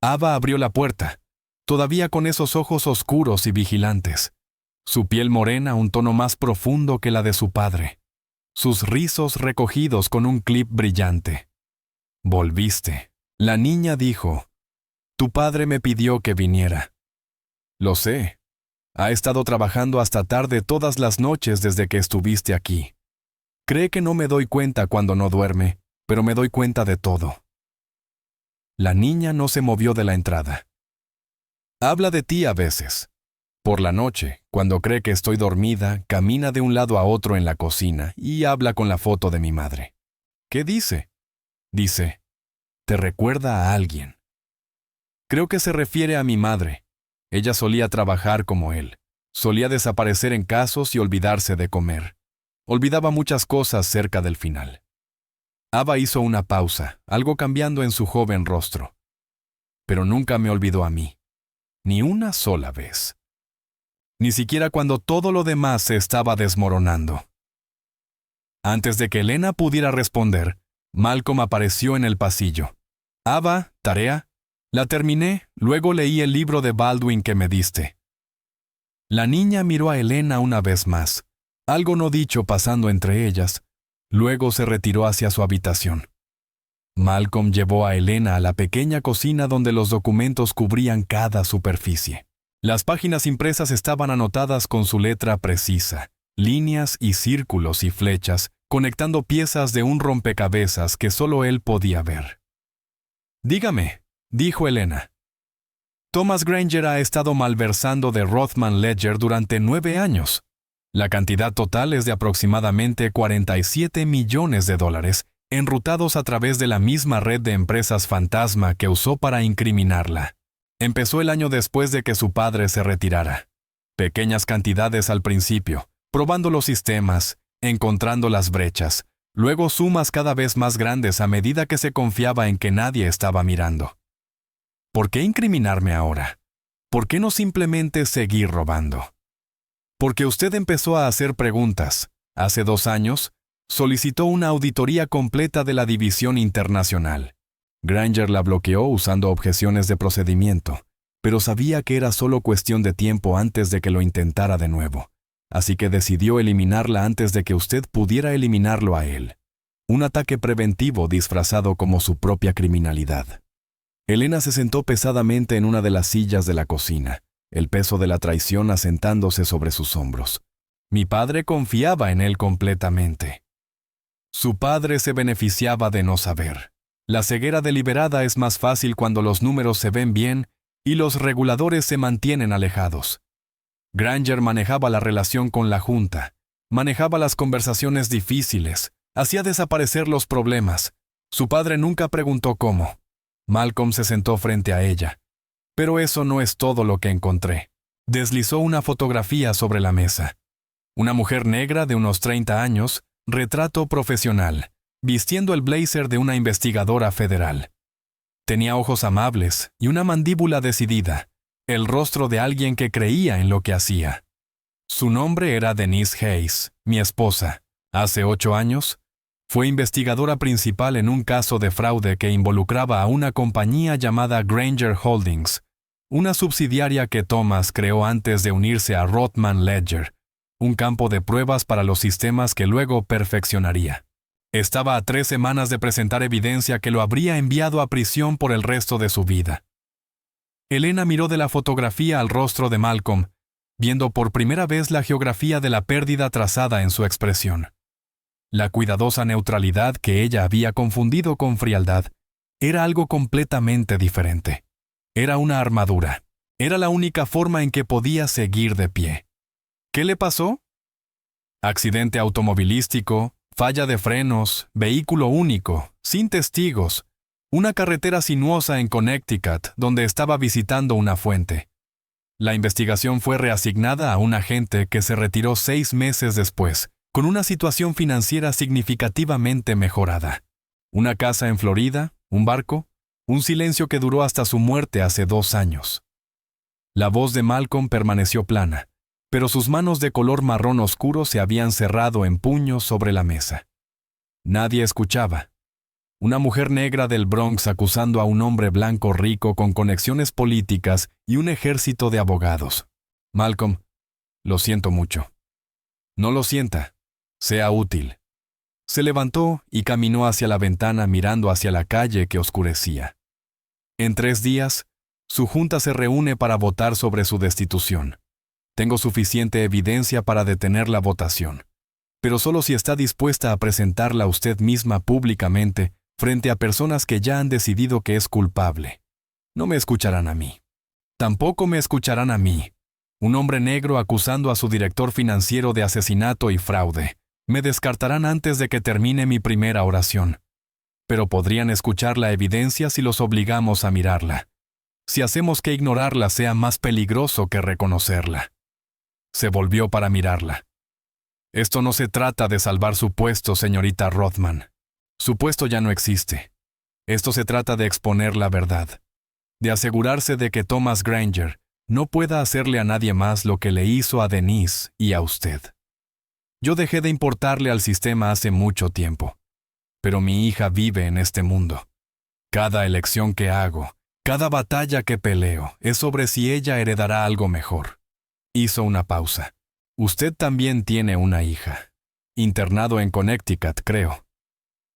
A: Ava abrió la puerta, todavía con esos ojos oscuros y vigilantes. Su piel morena un tono más profundo que la de su padre. Sus rizos recogidos con un clip brillante. «Volviste». La niña dijo, «Tu padre me pidió que viniera». «Lo sé. Ha estado trabajando hasta tarde todas las noches desde que estuviste aquí. Cree que no me doy cuenta cuando no duerme, pero me doy cuenta de todo». La niña no se movió de la entrada. «Habla de ti a veces. Por la noche, cuando cree que estoy dormida, camina de un lado a otro en la cocina y habla con la foto de mi madre». «¿Qué dice?» Dice, «Te recuerda a alguien». Creo que se refiere a mi madre. Ella solía trabajar como él. Solía desaparecer en casos y olvidarse de comer. Olvidaba muchas cosas cerca del final. Ava hizo una pausa, algo cambiando en su joven rostro. Pero nunca me olvidó a mí. Ni una sola vez. Ni siquiera cuando todo lo demás se estaba desmoronando. Antes de que Elena pudiera responder, Malcolm apareció en el pasillo. «Ava, tarea. La terminé, luego leí el libro de Baldwin que me diste». La niña miró a Elena una vez más, algo no dicho pasando entre ellas. Luego se retiró hacia su habitación. Malcolm llevó a Elena a la pequeña cocina donde los documentos cubrían cada superficie. Las páginas impresas estaban anotadas con su letra precisa, líneas y círculos y flechas, conectando piezas de un rompecabezas que solo él podía ver. «Dígame», dijo Elena. «Thomas Granger ha estado malversando de Rothman Ledger durante 9 años. La cantidad total es de aproximadamente $47 millones, enrutados a través de la misma red de empresas fantasma que usó para incriminarla. Empezó el año después de que su padre se retirara. Pequeñas cantidades al principio, probando los sistemas, encontrando las brechas, luego sumas cada vez más grandes a medida que se confiaba en que nadie estaba mirando. ¿Por qué incriminarme ahora? ¿Por qué no simplemente seguir robando? Porque usted empezó a hacer preguntas. Hace 2 años, solicitó una auditoría completa de la división internacional. Granger la bloqueó usando objeciones de procedimiento, pero sabía que era solo cuestión de tiempo antes de que lo intentara de nuevo. Así que decidió eliminarla antes de que usted pudiera eliminarlo a él. Un ataque preventivo disfrazado como su propia criminalidad. Elena se sentó pesadamente en una de las sillas de la cocina, el peso de la traición asentándose sobre sus hombros. Mi padre confiaba en él completamente. Su padre se beneficiaba de no saber. La ceguera deliberada es más fácil cuando los números se ven bien y los reguladores se mantienen alejados. Granger manejaba la relación con la Junta, manejaba las conversaciones difíciles, hacía desaparecer los problemas. Su padre nunca preguntó cómo. Malcolm se sentó frente a ella. Pero eso no es todo lo que encontré. Deslizó una fotografía sobre la mesa. Una mujer negra de unos 30 años, retrato profesional, vistiendo el blazer de una investigadora federal. Tenía ojos amables y una mandíbula decidida, el rostro de alguien que creía en lo que hacía. Su nombre era Denise Hayes, mi esposa. Hace 8 años, fue investigadora principal en un caso de fraude que involucraba a una compañía llamada Granger Holdings, una subsidiaria que Thomas creó antes de unirse a Rothman Ledger, un campo de pruebas para los sistemas que luego perfeccionaría. Estaba a 3 semanas de presentar evidencia que lo habría enviado a prisión por el resto de su vida. Elena miró de la fotografía al rostro de Malcolm, viendo por primera vez la geografía de la pérdida trazada en su expresión. La cuidadosa neutralidad que ella había confundido con frialdad era algo completamente diferente. Era una armadura. Era la única forma en que podía seguir de pie. ¿Qué le pasó? Accidente automovilístico, falla de frenos, vehículo único, sin testigos, una carretera sinuosa en Connecticut donde estaba visitando una fuente. La investigación fue reasignada a un agente que se retiró 6 meses después, con una situación financiera significativamente mejorada. Una casa en Florida, un barco, un silencio que duró hasta su muerte hace 2 años. La voz de Malcolm permaneció plana, pero sus manos de color marrón oscuro se habían cerrado en puños sobre la mesa. Nadie escuchaba. Una mujer negra del Bronx acusando a un hombre blanco rico con conexiones políticas y un ejército de abogados. Malcolm, lo siento mucho. No lo sienta. Sea útil. Se levantó y caminó hacia la ventana mirando hacia la calle que oscurecía. En 3 días, su junta se reúne para votar sobre su destitución. Tengo suficiente evidencia para detener la votación, pero solo si está dispuesta a presentarla usted misma públicamente frente a personas que ya han decidido que es culpable. No me escucharán a mí. Tampoco me escucharán a mí, un hombre negro acusando a su director financiero de asesinato y fraude. Me descartarán antes de que termine mi primera oración. Pero podrían escuchar la evidencia si los obligamos a mirarla. Si hacemos que ignorarla sea más peligroso que reconocerla. Se volvió para mirarla. Esto no se trata de salvar su puesto, señorita Rothman. Su puesto ya no existe. Esto se trata de exponer la verdad. De asegurarse de que Thomas Granger no pueda hacerle a nadie más lo que le hizo a Denise y a usted. Yo dejé de importarle al sistema hace mucho tiempo. Pero mi hija vive en este mundo. Cada elección que hago, cada batalla que peleo, es sobre si ella heredará algo mejor. Hizo una pausa. Usted también tiene una hija. Internado en Connecticut, creo.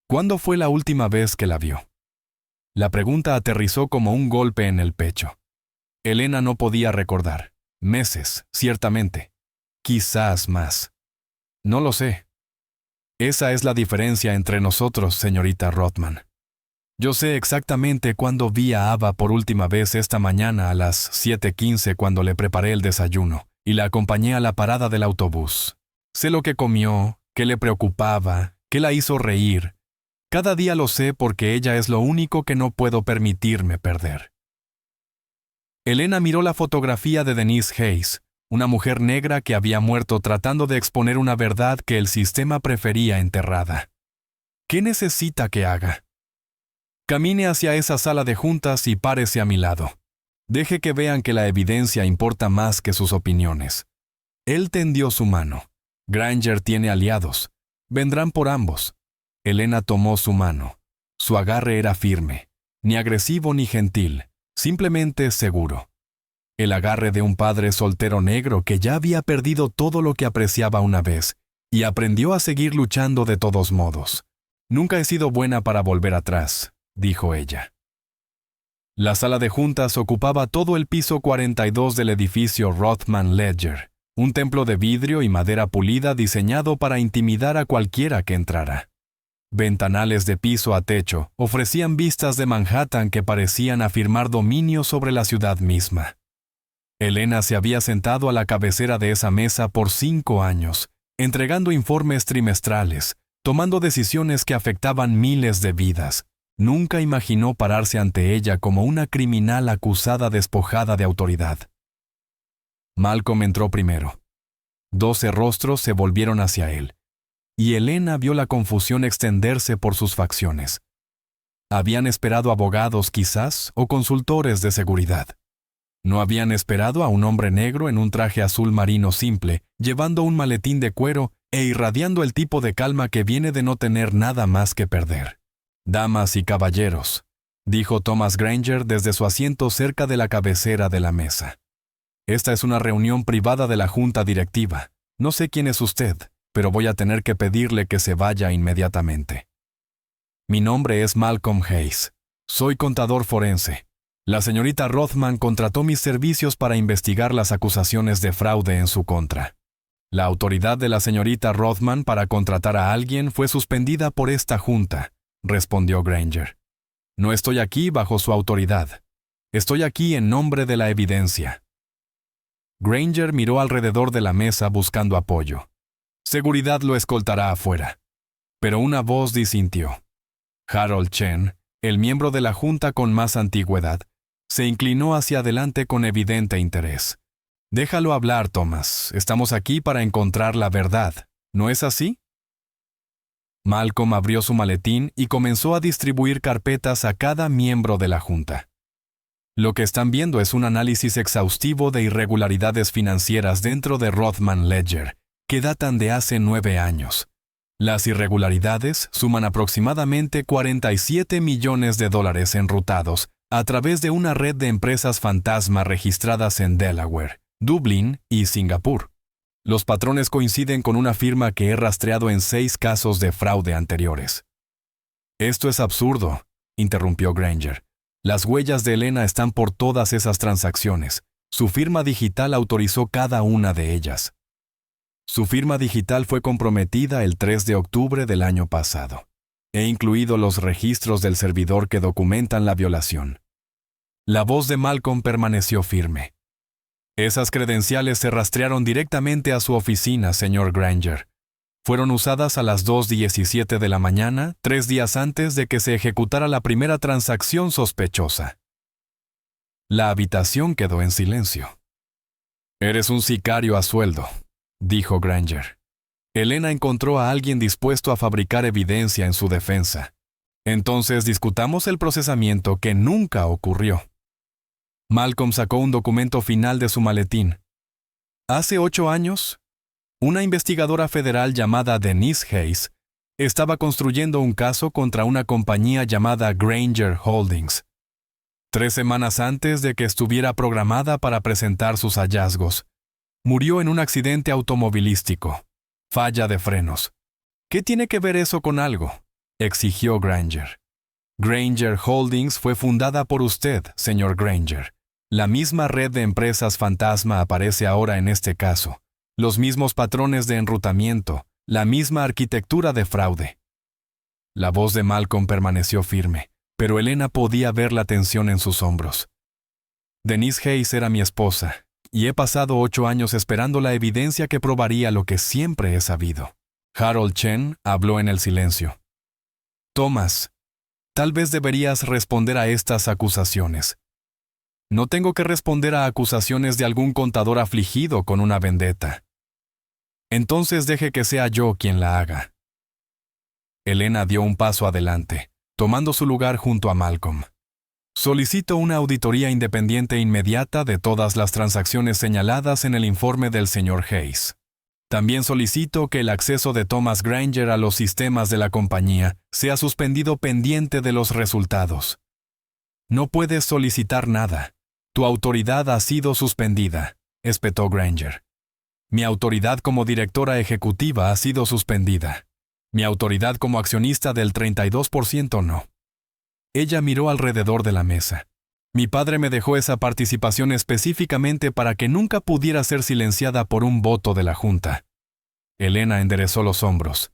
A: ¿Cuándo fue la última vez que la vio? La pregunta aterrizó como un golpe en el pecho. Elena no podía recordar. Meses, ciertamente. Quizás más. No lo sé. Esa es la diferencia entre nosotros, señorita Rothman. Yo sé exactamente cuándo vi a Ava por última vez esta mañana a las 7:15 cuando le preparé el desayuno y la acompañé a la parada del autobús. Sé lo que comió, qué le preocupaba, qué la hizo reír. Cada día lo sé porque ella es lo único que no puedo permitirme perder. Elena miró la fotografía de Denise Hayes, una mujer negra que había muerto tratando de exponer una verdad que el sistema prefería enterrada. ¿Qué necesita que haga? Camine hacia esa sala de juntas y párese a mi lado. Deje que vean que la evidencia importa más que sus opiniones. Él tendió su mano. Granger tiene aliados. Vendrán por ambos. Elena tomó su mano. Su agarre era firme, ni agresivo ni gentil, simplemente seguro. El agarre de un padre soltero negro que ya había perdido todo lo que apreciaba una vez y aprendió a seguir luchando de todos modos. Nunca he sido buena para volver atrás, dijo ella. La sala de juntas ocupaba todo el piso 42 del edificio Rothman Ledger, un templo de vidrio y madera pulida diseñado para intimidar a cualquiera que entrara. Ventanales de piso a techo ofrecían vistas de Manhattan que parecían afirmar dominio sobre la ciudad misma. Elena se había sentado a la cabecera de esa mesa por 5 años, entregando informes trimestrales, tomando decisiones que afectaban miles de vidas. Nunca imaginó pararse ante ella como una criminal acusada despojada de autoridad. Malcolm entró primero. 12 rostros se volvieron hacia él. y Elena vio la confusión extenderse por sus facciones. Habían esperado abogados quizás o consultores de seguridad. No habían esperado a un hombre negro en un traje azul marino simple, llevando un maletín de cuero e irradiando el tipo de calma que viene de no tener nada más que perder. «Damas y caballeros», dijo Thomas Granger desde su asiento cerca de la cabecera de la mesa. «Esta es una reunión privada de la junta directiva. No sé quién es usted, pero voy a tener que pedirle que se vaya inmediatamente. Mi nombre es Malcolm Hayes. Soy contador forense. La señorita Rothman contrató mis servicios para investigar las acusaciones de fraude en su contra. La autoridad de la señorita Rothman para contratar a alguien fue suspendida por esta junta», respondió Granger. «No estoy aquí bajo su autoridad. Estoy aquí en nombre de la evidencia». Granger miró alrededor de la mesa buscando apoyo. Seguridad lo escoltará afuera. Pero una voz disintió. Harold Chen, el miembro de la junta con más antigüedad, se inclinó hacia adelante con evidente interés. «Déjalo hablar, Thomas. Estamos aquí para encontrar la verdad. ¿No es así?» Malcolm abrió su maletín y comenzó a distribuir carpetas a cada miembro de la junta. «Lo que están viendo es un análisis exhaustivo de irregularidades financieras dentro de Rothman Ledger, que datan de hace 9 años. Las irregularidades suman aproximadamente $47 millones enrutados a través de una red de empresas fantasma registradas en Delaware, Dublín y Singapur. Los patrones coinciden con una firma que he rastreado en 6 casos de fraude anteriores». «Esto es absurdo», interrumpió Granger. «Las huellas de Elena están por todas esas transacciones. Su firma digital autorizó cada una de ellas». «Su firma digital fue comprometida el 3 de octubre del año pasado. He incluido los registros del servidor que documentan la violación». La voz de Malcolm permaneció firme. «Esas credenciales se rastrearon directamente a su oficina, señor Granger. Fueron usadas a las 2:17 de la mañana, 3 días antes de que se ejecutara la primera transacción sospechosa». La habitación quedó en silencio. «Eres un sicario a sueldo», dijo Granger. «Elena encontró a alguien dispuesto a fabricar evidencia en su defensa. Entonces discutamos el procesamiento que nunca ocurrió». Malcolm sacó un documento final de su maletín. «Hace 8 años, una investigadora federal llamada Denise Hayes estaba construyendo un caso contra una compañía llamada Granger Holdings. 3 semanas antes de que estuviera programada para presentar sus hallazgos, murió en un accidente automovilístico. Falla de frenos. ¿Qué tiene que ver eso con algo?», exigió Granger. «Granger Holdings fue fundada por usted, señor Granger. La misma red de empresas fantasma aparece ahora en este caso. Los mismos patrones de enrutamiento, la misma arquitectura de fraude». La voz de Malcolm permaneció firme, pero Elena podía ver la tensión en sus hombros. «Denise Hayes era mi esposa, y he pasado 8 años esperando la evidencia que probaría lo que siempre he sabido». Harold Chen habló en el silencio. «Thomas, tal vez deberías responder a estas acusaciones. No tengo que responder a acusaciones de algún contador afligido con una vendetta. Entonces deje que sea yo quien la haga». Elena dio un paso adelante, tomando su lugar junto a Malcolm. «Solicito una auditoría independiente inmediata de todas las transacciones señaladas en el informe del señor Hayes. También solicito que el acceso de Thomas Granger a los sistemas de la compañía sea suspendido pendiente de los resultados». «No puedes solicitar nada. Tu autoridad ha sido suspendida», espetó Granger. «Mi autoridad como directora ejecutiva ha sido suspendida. Mi autoridad como accionista del 32% no». Ella miró alrededor de la mesa. «Mi padre me dejó esa participación específicamente para que nunca pudiera ser silenciada por un voto de la junta». Elena enderezó los hombros.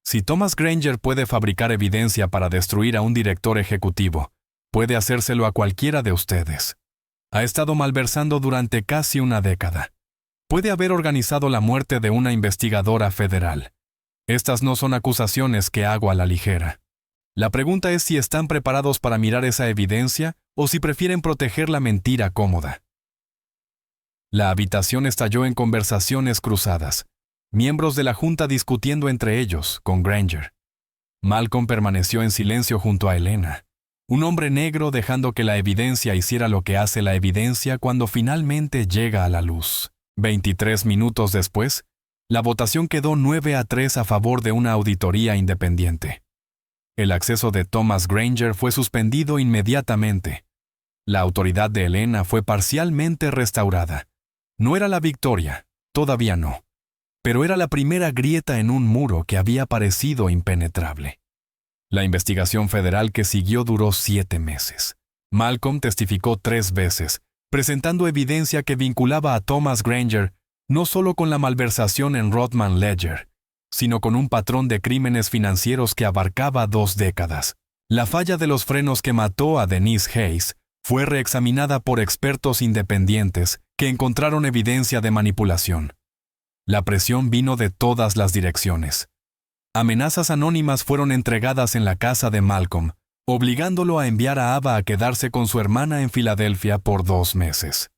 A: «Si Thomas Granger puede fabricar evidencia para destruir a un director ejecutivo, puede hacérselo a cualquiera de ustedes. Ha estado malversando durante casi una década. Puede haber organizado la muerte de una investigadora federal. Estas no son acusaciones que hago a la ligera. La pregunta es si están preparados para mirar esa evidencia o si prefieren proteger la mentira cómoda». La habitación estalló en conversaciones cruzadas. miembros de la junta discutiendo entre ellos, con Granger. Malcolm permaneció en silencio junto a Elena, un hombre negro dejando que la evidencia hiciera lo que hace la evidencia cuando finalmente llega a la luz. 23 minutos después, la votación quedó 9-3 a favor de una auditoría independiente. El acceso de Thomas Granger fue suspendido inmediatamente. La autoridad de Elena fue parcialmente restaurada. No era la victoria, todavía no, pero era la primera grieta en un muro que había parecido impenetrable. La investigación federal que siguió duró 7 meses. Malcolm testificó 3 veces, presentando evidencia que vinculaba a Thomas Granger no solo con la malversación en Rodman Ledger, sino con un patrón de crímenes financieros que abarcaba 2 décadas. La falla de los frenos que mató a Denise Hayes fue reexaminada por expertos independientes que encontraron evidencia de manipulación. La presión vino de todas las direcciones. Amenazas anónimas fueron entregadas en la casa de Malcolm, obligándolo a enviar a Ava a quedarse con su hermana en Filadelfia por 2 meses.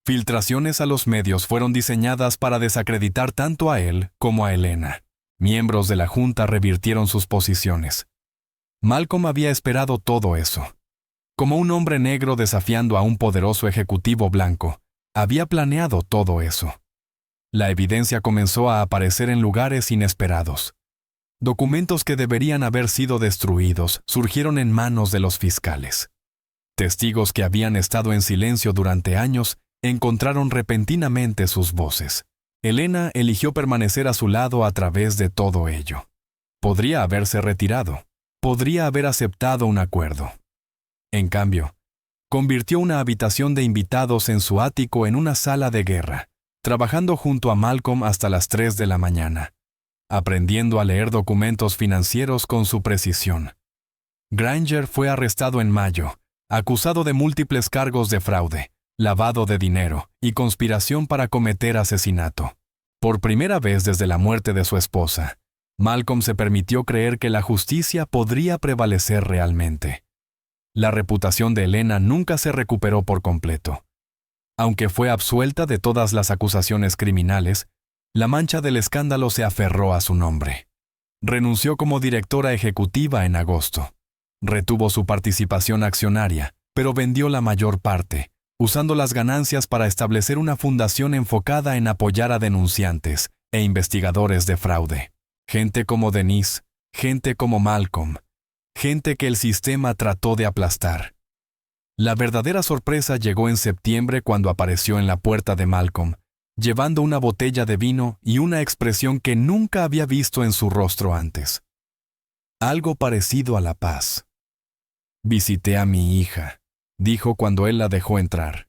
A: Filtraciones a los medios fueron diseñadas para desacreditar tanto a él como a Elena. Miembros de la junta revirtieron sus posiciones. Malcolm había esperado todo eso. Como un hombre negro desafiando a un poderoso ejecutivo blanco, había planeado todo eso. La evidencia comenzó a aparecer en lugares inesperados. Documentos que deberían haber sido destruidos surgieron en manos de los fiscales. Testigos que habían estado en silencio durante años encontraron repentinamente sus voces. Elena eligió permanecer a su lado a través de todo ello. Podría haberse retirado. Podría haber aceptado un acuerdo. En cambio, convirtió una habitación de invitados en su ático en una sala de guerra, trabajando junto a Malcolm hasta las 3 de la mañana, aprendiendo a leer documentos financieros con su precisión. Granger fue arrestado en mayo, acusado de múltiples cargos de fraude, lavado de dinero y conspiración para cometer asesinato. Por primera vez desde la muerte de su esposa, Malcolm se permitió creer que la justicia podría prevalecer realmente. La reputación de Elena nunca se recuperó por completo. Aunque fue absuelta de todas las acusaciones criminales, la mancha del escándalo se aferró a su nombre. Renunció como directora ejecutiva en agosto. Retuvo su participación accionaria, pero vendió la mayor parte, usando las ganancias para establecer una fundación enfocada en apoyar a denunciantes e investigadores de fraude. Gente como Denise, gente como Malcolm, gente que el sistema trató de aplastar. La verdadera sorpresa llegó en septiembre cuando apareció en la puerta de Malcolm, llevando una botella de vino y una expresión que nunca había visto en su rostro antes. Algo parecido a la paz. «Visité a mi hija», dijo cuando él la dejó entrar.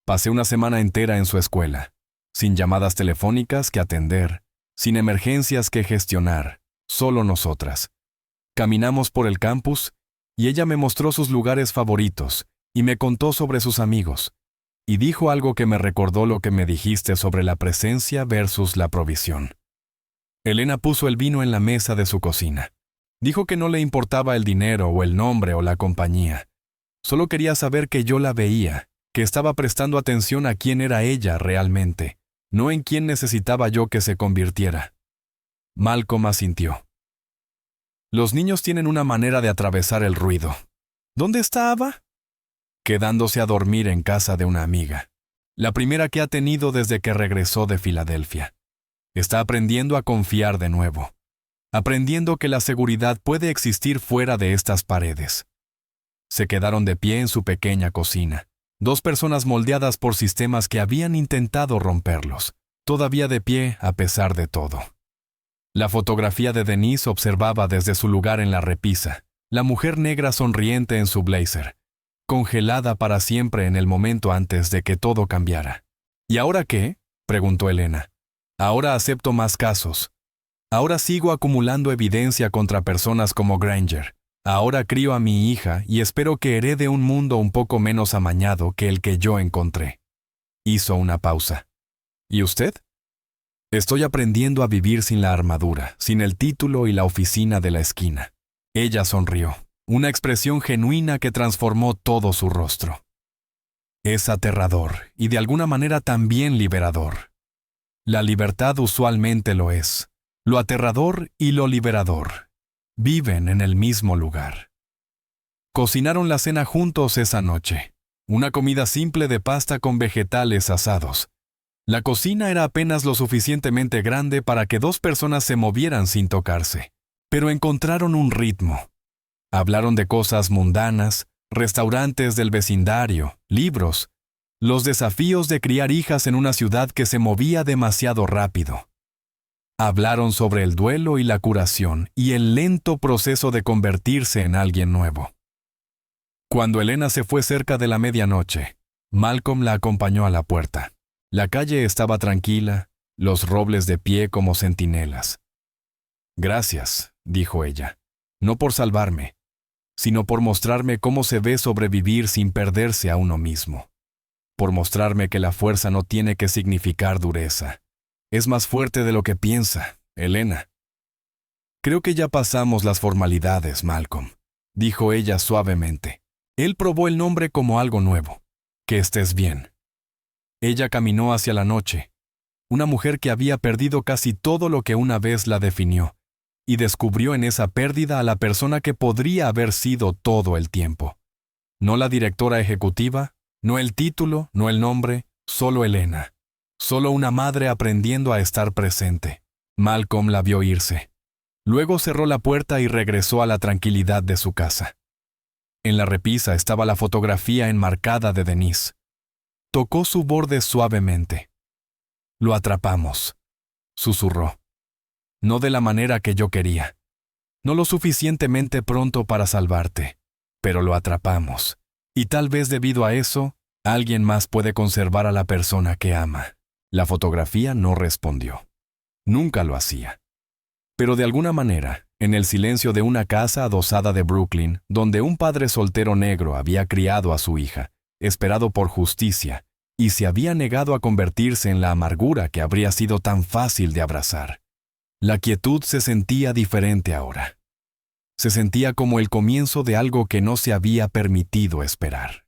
A: «Pasé una semana entera en su escuela, sin llamadas telefónicas que atender, sin emergencias que gestionar, solo nosotras. Caminamos por el campus y ella me mostró sus lugares favoritos y me contó sobre sus amigos, y dijo algo que me recordó lo que me dijiste sobre la presencia versus la provisión». Elena puso el vino en la mesa de su cocina. Dijo que no le importaba el dinero o el nombre o la compañía. Solo quería saber que yo la veía, que estaba prestando atención a quién era ella realmente, no en quién necesitaba yo que se convirtiera. Malcolm asintió. «Los niños tienen una manera de atravesar el ruido. ¿Dónde está Ava?» «Quedándose a dormir en casa de una amiga. La primera que ha tenido desde que regresó de Filadelfia. Está aprendiendo a confiar de nuevo. Aprendiendo que la seguridad puede existir fuera de estas paredes». Se quedaron de pie en su pequeña cocina. 2 personas moldeadas por sistemas que habían intentado romperlos, todavía de pie a pesar de todo. La fotografía de Denise observaba desde su lugar en la repisa, la mujer negra sonriente en su blazer, congelada para siempre en el momento antes de que todo cambiara. «¿Y ahora qué?», preguntó Elena. «Ahora acepto más casos. Ahora sigo acumulando evidencia contra personas como Granger. Ahora crío a mi hija y espero que herede un mundo un poco menos amañado que el que yo encontré». Hizo una pausa. «¿Y usted?» «Estoy aprendiendo a vivir sin la armadura, sin el título y la oficina de la esquina». Ella sonrió, una expresión genuina que transformó todo su rostro. «Es aterrador y de alguna manera también liberador. La libertad usualmente lo es. Lo aterrador y lo liberador viven en el mismo lugar. Cocinaron la cena juntos esa noche. Una comida simple de pasta con vegetales asados. La cocina era apenas lo suficientemente grande para que dos personas se movieran sin tocarse, pero encontraron un ritmo. Hablaron de cosas mundanas, restaurantes del vecindario, libros, los desafíos de criar hijas en una ciudad que se movía demasiado rápido. Hablaron sobre el duelo y la curación y el lento proceso de convertirse en alguien nuevo. Cuando Elena se fue cerca de la medianoche, Malcolm la acompañó a la puerta. La calle estaba tranquila, los robles de pie como centinelas. «Gracias», dijo ella, «no por salvarme, sino por mostrarme cómo se ve sobrevivir sin perderse a uno mismo. Por mostrarme que la fuerza no tiene que significar dureza. Es más fuerte de lo que piensa, Elena». «Creo que ya pasamos las formalidades, Malcolm», dijo ella suavemente. Él probó el nombre como algo nuevo. «Que estés bien». Ella caminó hacia la noche, una mujer que había perdido casi todo lo que una vez la definió, y descubrió en esa pérdida a la persona que podría haber sido todo el tiempo. No la directora ejecutiva, no el título, no el nombre, solo Elena. Solo una madre aprendiendo a estar presente. Malcolm la vio irse. Luego cerró la puerta y regresó a la tranquilidad de su casa. En la repisa estaba la fotografía enmarcada de Denise. Tocó su borde suavemente. «Lo atrapamos», susurró. «No de la manera que yo quería. No lo suficientemente pronto para salvarte, pero lo atrapamos. Y tal vez debido a eso, alguien más puede conservar a la persona que ama». La fotografía no respondió. Nunca lo hacía. Pero de alguna manera, en el silencio de una casa adosada de Brooklyn, donde un padre soltero negro había criado a su hija, esperado por justicia, y se había negado a convertirse en la amargura que habría sido tan fácil de abrazar. La quietud se sentía diferente ahora. Se sentía como el comienzo de algo que no se había permitido esperar.